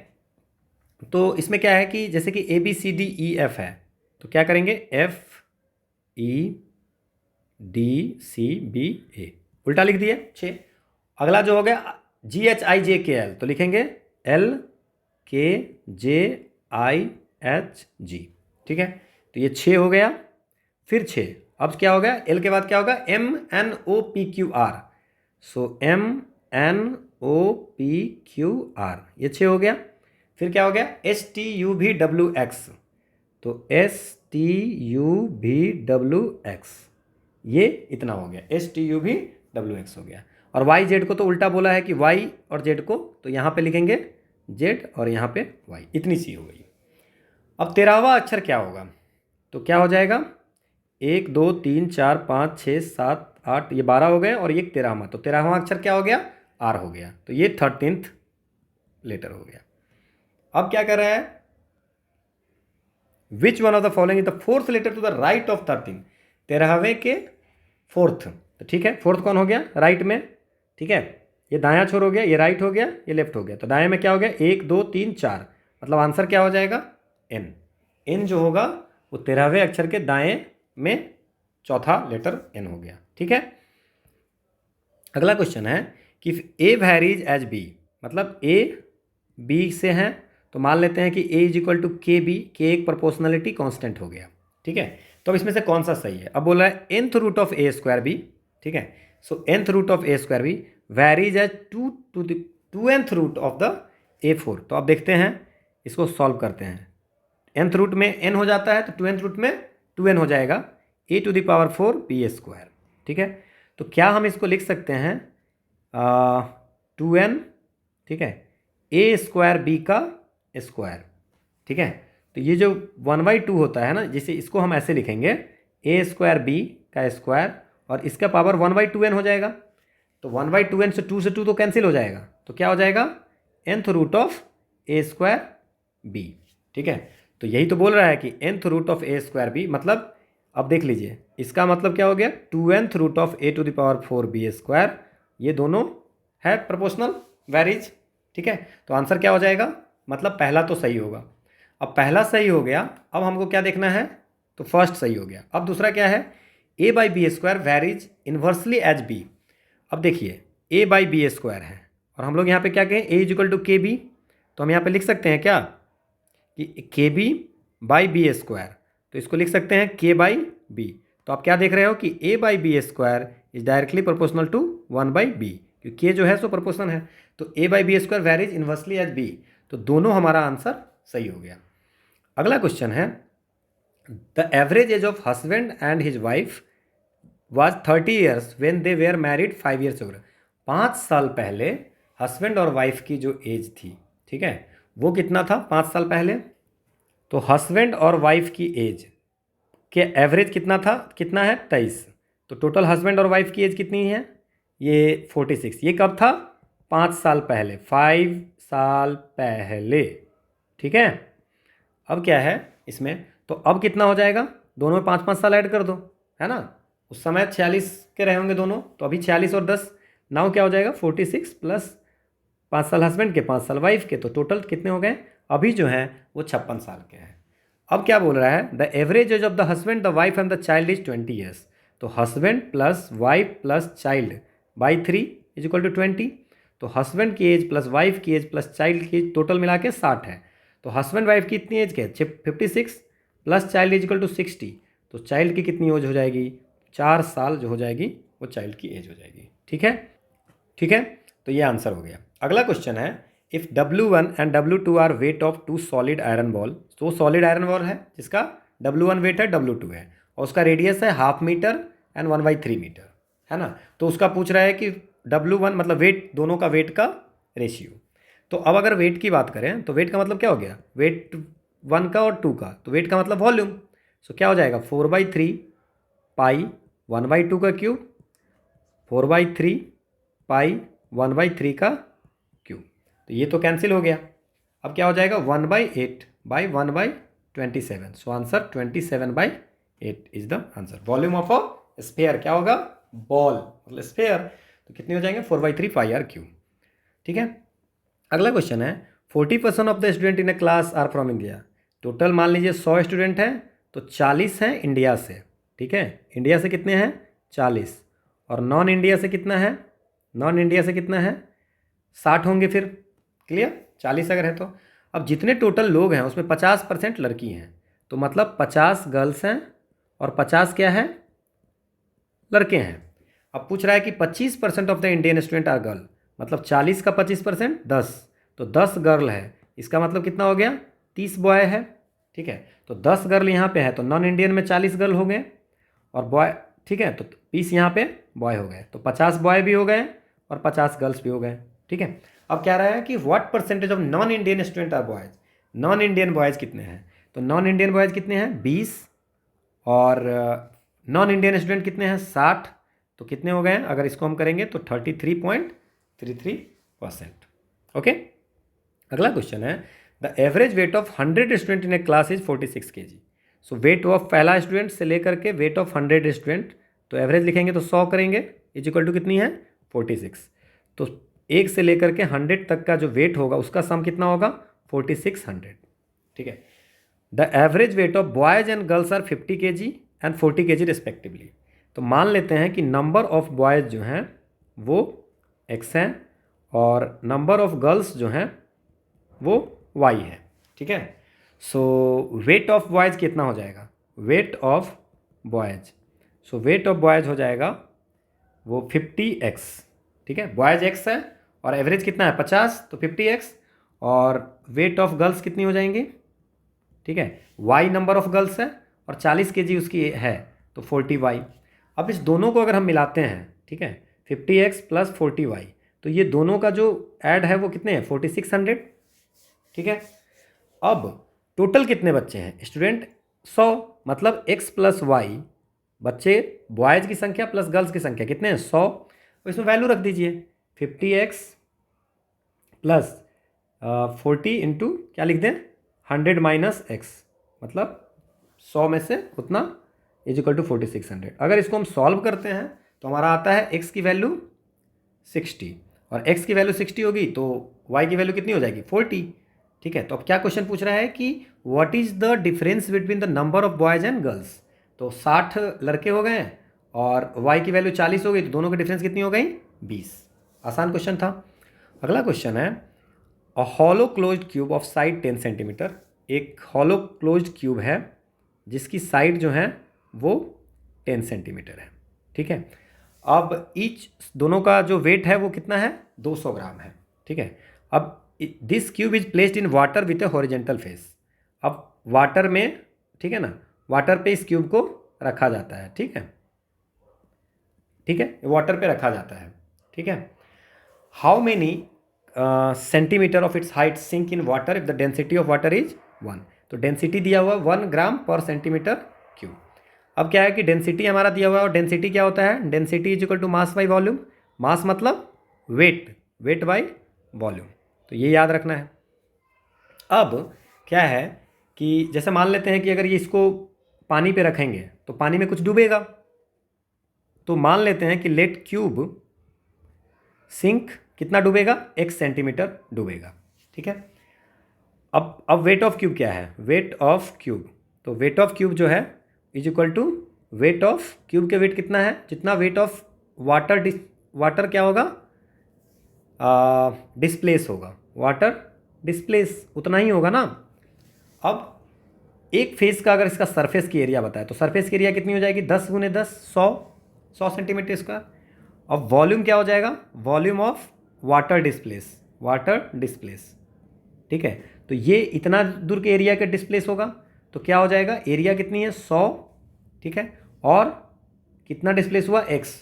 तो इसमें क्या है कि जैसे कि ABCDEF है, तो क्या करेंगे FEDCBA, उल्टा लिख दिए 6। अगला जो हो गया GHIJKL, तो लिखेंगे LKJIHG। ठीक है, तो ये 6 हो गया, फिर 6, अब क्या हो गया, L के बाद क्या होगा MNOPQR, सो MNOPQR, ये 6 हो गया। फिर क्या हो गया STUVWX, तो STUVWX, ये इतना हो गया, STUVWX हो गया। और YZ को तो उल्टा बोला है कि Y और Z को, तो यहाँ पे लिखेंगे Z और यहाँ पे Y, इतनी सी हो गई। अब 13वां अक्षर क्या होगा, तो क्या हो जाएगा 1 2 3 4 5 6 7 8, ये 12 हो गए और ये 13वां, तो 13वां अक्षर क्या हो गया R हो गया, तो ये 13th लेटर हो गया। अब क्या कर रहा है, which one of the following is the 4th letter to the right of 13, 13वें के 4th, तो ठीक है 4th कौन हो गया राइट में। ठीक है, ये दायां छोर हो गया, ये राइट हो गया, ये लेफ्ट हो गया, तो दाएं में क्या हो गया 1 2 3 4, मतलब आंसर क्या हो जाएगा N जो होगा वो 13वें अक्षर के दाएं में चौथा लेटर N हो गया। ठीक है, अगला क्वेश्चन है कि A वैरीज एज B, मतलब A B से हैं, तो मान लेते हैं कि A = KB, K एक प्रोपोर्शनलिटी कांस्टेंट हो गया। ठीक है, तो अब इसमें से कौन सा सही है, अब बोल रहा है nth रूट ऑफ A²B। ठीक है, so nth root of A²B varies as 2 to the 2nth root of the A4, तो अब देखते हैं इसको सॉल्व करते हैं। nth रूट में n हो जाता है तो 2nth रूट में 2n हो जाएगा, a⁴ b²। ठीक है, तो क्या हम इसको लिख सकते हैं 2n, ठीक है, a² b का स्क्वायर। ठीक है, तो ये जो 1/2 होता है ना, जैसे इसको हम ऐसे लिखेंगे a² b का स्क्वायर और इसका पावर 1/2n हो जाएगा। तो 1/2n से 2 तो कैंसिल हो जाएगा, तो क्या हो जाएगा nth root of a² b। ठीक है, तो यही तो बोल रहा है कि nth root of a² b, मतलब अब देख लीजिए इसका मतलब क्या हो गया 2nth root of a⁴ b²। ये दोनों है प्रोपोर्शनल वेरीज। ठीक है, तो आंसर क्या हो जाएगा, मतलब पहला तो सही होगा। अब पहला सही हो गया, अब हमको क्या देखना है, तो फर्स्ट सही हो गया। अब दूसरा क्या है, a/b² varies inversely as b। अब देखिए a/b² है और हम लोग यहाँ पे क्या कहें a = kb, तो हम यहाँ पे लिख सकते हैं क्या कि kb/b², तो इसको लिख सकते हैं k/b। तो आप क्या देख रहे हो कि a/b² is directly proportional to 1/b, क्योंकि k जो है सो प्रोपोर्शनल है, तो a/b² varies inversely as b। तो दोनों हमारा आंसर सही हो गया। अगला क्वेश्चन है, the average age of husband and his wife was 30 years when they were married 5 years ago। 5 साल पहले हस्बैंड और वाइफ की जो एज थी, ठीक है, वो कितना था 5 साल पहले। तो हस्बैंड और वाइफ की एज के एवरेज कितना था, कितना है 23। तो टोटल हस्बैंड और वाइफ की एज कितनी है, ये 46। ये कब था, 5 साल पहले, 5 साल पहले। ठीक है, अब क्या है इसमें, तो अब कितना हो जाएगा, दोनों में 5-5 साल ऐड कर दो, है ना। उस समय 46 के रहे होंगे दोनों, तो अभी 46 और 10 नाउ क्या हो जाएगा 46 प्लस 5 साल हस्बैंड के 5 साल वाइफ के, तो टोटल कितने हो गए अभी जो हैं वो 56 साल के हैं। अब क्या बोल रहा है, the average age of the husband the wife and the child is 20 years. तो husband plus wife plus child by 3 = 20। तो हस्बैंड की एज प्लस वाइफ की एज प्लस चाइल्ड की एज टोटल मिला के 60 है। तो हस्बैंड वाइफ की इतनी एज क्या है 56 प्लस चाइल्ड = 60। तो चाइल्ड की कितनी एज हो जाएगी, 4 साल जो हो जाएगी वो चाइल्ड की एज हो जाएगी। ठीक है, ठीक है, तो ये आंसर हो गया। अगला क्वेश्चन है, if W1 and W2 are weight of 2 solid iron ball. तो सॉलिड आयरन बॉल है जिसका W1 वेट है, W2 है, और उसका रेडियस है 1/2 मीटर एंड 1/3 मीटर, है ना। तो उसका पूछ रहा है कि W1 मतलब वेट, दोनों का वेट का रेशियो। तो अब अगर वेट की बात करें तो वेट का मतलब क्या हो गया, वेट 1 का और 2 का, तो वेट का मतलब वॉल्यूम। सो क्या हो जाएगा 4/3 पाई 1/2 का क्यूब, 4/3 पाई 1/3 का क्यूब। तो ये तो कैंसिल हो गया। अब क्या हो जाएगा 1/8 by 1/27। So answer 27/8 is the answer. Volume of a sphere क्या होगा, बॉल मतलब स्फेयर, तो कितने हो जाएंगे 4/3 पाई r क्यूब। ठीक है, अगला क्वेश्चन है, 40% of the student in a class are from India. Total मान लीजिए 100 स्टूडेंट हैं तो 40 हैं इंडिया से। ठीक है, इंडिया से कितने हैं 40, और नॉन इंडिया से कितना है, नॉन इंडिया से कितना है 60 होंगे। फिर क्लियर, 40 अगर है तो अब जितने टोटल लोग हैं उसमें 50% लड़की हैं, तो मतलब 50 गर्ल्स हैं और 50 क्या है लड़के हैं। अब पूछ रहा है कि 25% of the Indian student are girl, मतलब 40 का 25% 10, तो 10 गर्ल है, इसका मतलब कितना हो गया 30 बॉय है। ठीक है, तो 10 गर्ल यहाँ पे है तो नॉन इंडियन में 40 गर्ल हो गए और बॉय, ठीक है, तो 20 यहाँ पे बॉय हो गए, तो 50 बॉय भी हो गए और 50 गर्ल्स भी हो गए। ठीक है, अब क्या रहा है कि what percentage of non Indian student are boys. Non Indian boys कितने हैं, तो नॉन इंडियन बॉयज़ कितने हैं 20, और नॉन इंडियन स्टूडेंट कितने हैं 60, तो कितने हो गए हैं अगर इसको हम करेंगे तो 33.33%। ओके, अगला क्वेश्चन है, the average weight of 100 student in a class is 46 kg। So weight of पहला स्टूडेंट से लेकर के वेट ऑफ 100 स्टूडेंट, तो एवरेज लिखेंगे तो 100 करेंगे = कितनी है 46। तो 1 से लेकर के 100 तक का जो वेट होगा उसका सम कितना होगा 4600। ठीक है, the average weight of boys and girls are 50 kg and 40 kg respectively. तो मान लेते हैं कि नंबर ऑफ बॉयज़ जो हैं वो x हैं और नंबर ऑफ गर्ल्स जो हैं वो y है। ठीक है, सो वेट ऑफ बॉयज़ कितना हो जाएगा, wait of boys, so wait of boys हो जाएगा वो 50x। ठीक है, बॉयज़ x है और एवरेज कितना है 50, तो 50x, और वेट ऑफ गर्ल्स कितनी हो जाएंगी, ठीक है, वाई नंबर ऑफ गर्ल्स है और 40 kg उसकी है, तो 40y। अब इस दोनों को अगर हम मिलाते हैं, ठीक है, 50x प्लस 40y, तो ये दोनों का जो ऐड है वो कितने हैं, 4600, ठीक है। अब टोटल कितने बच्चे हैं स्टूडेंट, 100, मतलब x प्लस वाई, बच्चे बॉयज़ की संख्या प्लस गर्ल्स की संख्या कितने हैं, 100। तो इसमें वैल्यू रख दीजिए, 50x प्लस 40 इंटू क्या लिख दें, 100 माइनस x, मतलब 100 में से उतना इज इक्वल टू 4600। अगर इसको हम सॉल्व करते हैं तो हमारा आता है x की वैल्यू 60, और x की वैल्यू 60 होगी तो y की वैल्यू कितनी हो जाएगी, 40, ठीक है। तो अब क्या क्वेश्चन पूछ रहा है कि what is the difference between the number of boys and girls. तो 60 लड़के हो गए और y की वैल्यू 40 हो गई, तो दोनों की डिफरेंस कितनी हो गई, 20। आसान क्वेश्चन था। अगला क्वेश्चन है, a hollow closed cube of side 10 centimetre. एक हॉलो क्लोज्ड क्यूब है जिसकी साइड जो है वो 10 सेंटीमीटर है, ठीक है। अब ईच, दोनों का जो वेट है वो कितना है, 200 ग्राम है, ठीक है। अब this cube is placed in water with A horizontal face. अब वाटर में, ठीक है ना, वाटर पे इस क्यूब को रखा जाता है, ठीक है, ठीक है, वाटर पे रखा जाता है, ठीक है। How many centimetre of its height sink in water if the density of water is 1। तो डेंसिटी दिया हुआ 1 ग्राम पर सेंटीमीटर क्यूब। अब क्या है कि डेंसिटी हमारा दिया हुआ है, और डेंसिटी क्या होता है, density is equal to mass by volume. Mass मतलब वेट, वेट बाई वॉल्यूम, तो ये याद रखना है। अब क्या है कि जैसे मान लेते हैं कि अगर ये इसको पानी पे रखेंगे तो पानी में कुछ डूबेगा, तो मान लेते हैं कि लेट क्यूब सिंक कितना डूबेगा, 1 सेंटीमीटर डूबेगा, ठीक है। अब वेट ऑफ क्यूब क्या है, वेट ऑफ क्यूब, तो वेट ऑफ क्यूब जो है is equal to weight of cube के वेट कितना है, जितना वेट ऑफ वाटर, वाटर क्या होगा, डिस्प्लेस होगा, वाटर डिस्प्लेस उतना ही होगा ना। अब एक फेस का अगर इसका सरफेस की एरिया बताए तो सरफेस की एरिया कितनी हो जाएगी, 10 गुने 10, 100 सेंटीमीटर स्क्वायर। अब वॉल्यूम क्या हो जाएगा, volume of water displace, water displace, ठीक है। तो ये इतना दूर के एरिया का डिस्प्लेस होगा, तो क्या हो जाएगा, एरिया कितनी है, 100, ठीक है, और कितना डिस्प्लेस हुआ, x।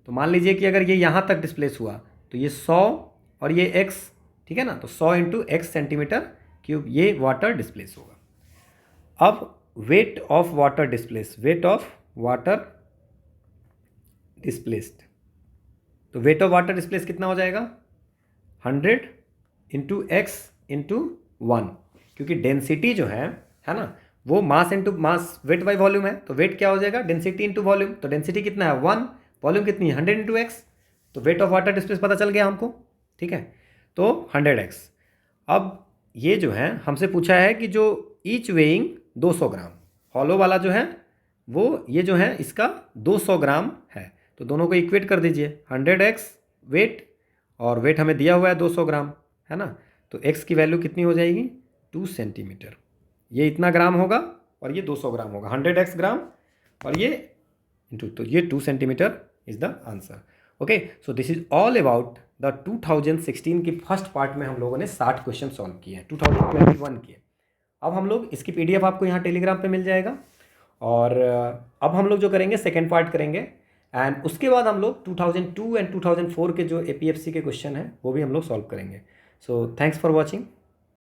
तो मान लीजिए कि अगर ये यहाँ तक डिस्प्लेस हुआ तो ये 100 और ये x, ठीक है ना, तो 100 इंटू x सेंटीमीटर क्यूब ये वाटर डिस्प्लेस होगा। अब weight of water displace, weight of water displaced, तो वेट ऑफ वाटर डिस्प्लेस कितना हो जाएगा, 100 इंटू एक्स इंटू 1, क्योंकि डेंसिटी जो है ना, वो mass into mass, weight by volume है, तो वेट क्या हो जाएगा, डेंसिटी इंटू वॉल्यूम। तो डेंसिटी कितना है 1, वॉल्यूम कितनी है 100 इंटू एक्स, तो वेट ऑफ वाटर डिस्प्लेस पता चल गया हमको, ठीक है, तो 100x। अब ये जो है हमसे पूछा है कि जो ईच वेइंग 200 ग्राम, हॉलो वाला जो है वो ये जो है इसका 200 ग्राम है, तो दोनों को इक्वेट कर दीजिए, 100x वेट और वेट हमें दिया हुआ है 200 ग्राम, है ना, तो x की वैल्यू कितनी हो जाएगी, 2 सेंटीमीटर। ये इतना ग्राम होगा और ये 200 ग्राम होगा, 100x ग्राम और ये इंटू, तो ये 2 centimetre is the answer. Okay, so this is all about the 2016 की फर्स्ट पार्ट में हम लोगों ने 60 क्वेश्चन सॉल्व किए हैं 2021 के। अब हम लोग इसकी PDF आपको यहाँ टेलीग्राम पे मिल जाएगा, और अब हम लोग जो करेंगे सेकेंड पार्ट करेंगे, एंड उसके बाद हम लोग 2002 एंड 2004 के जो APFC के क्वेश्चन हैं वो भी हम लोग सॉल्व करेंगे। So thanks for watching.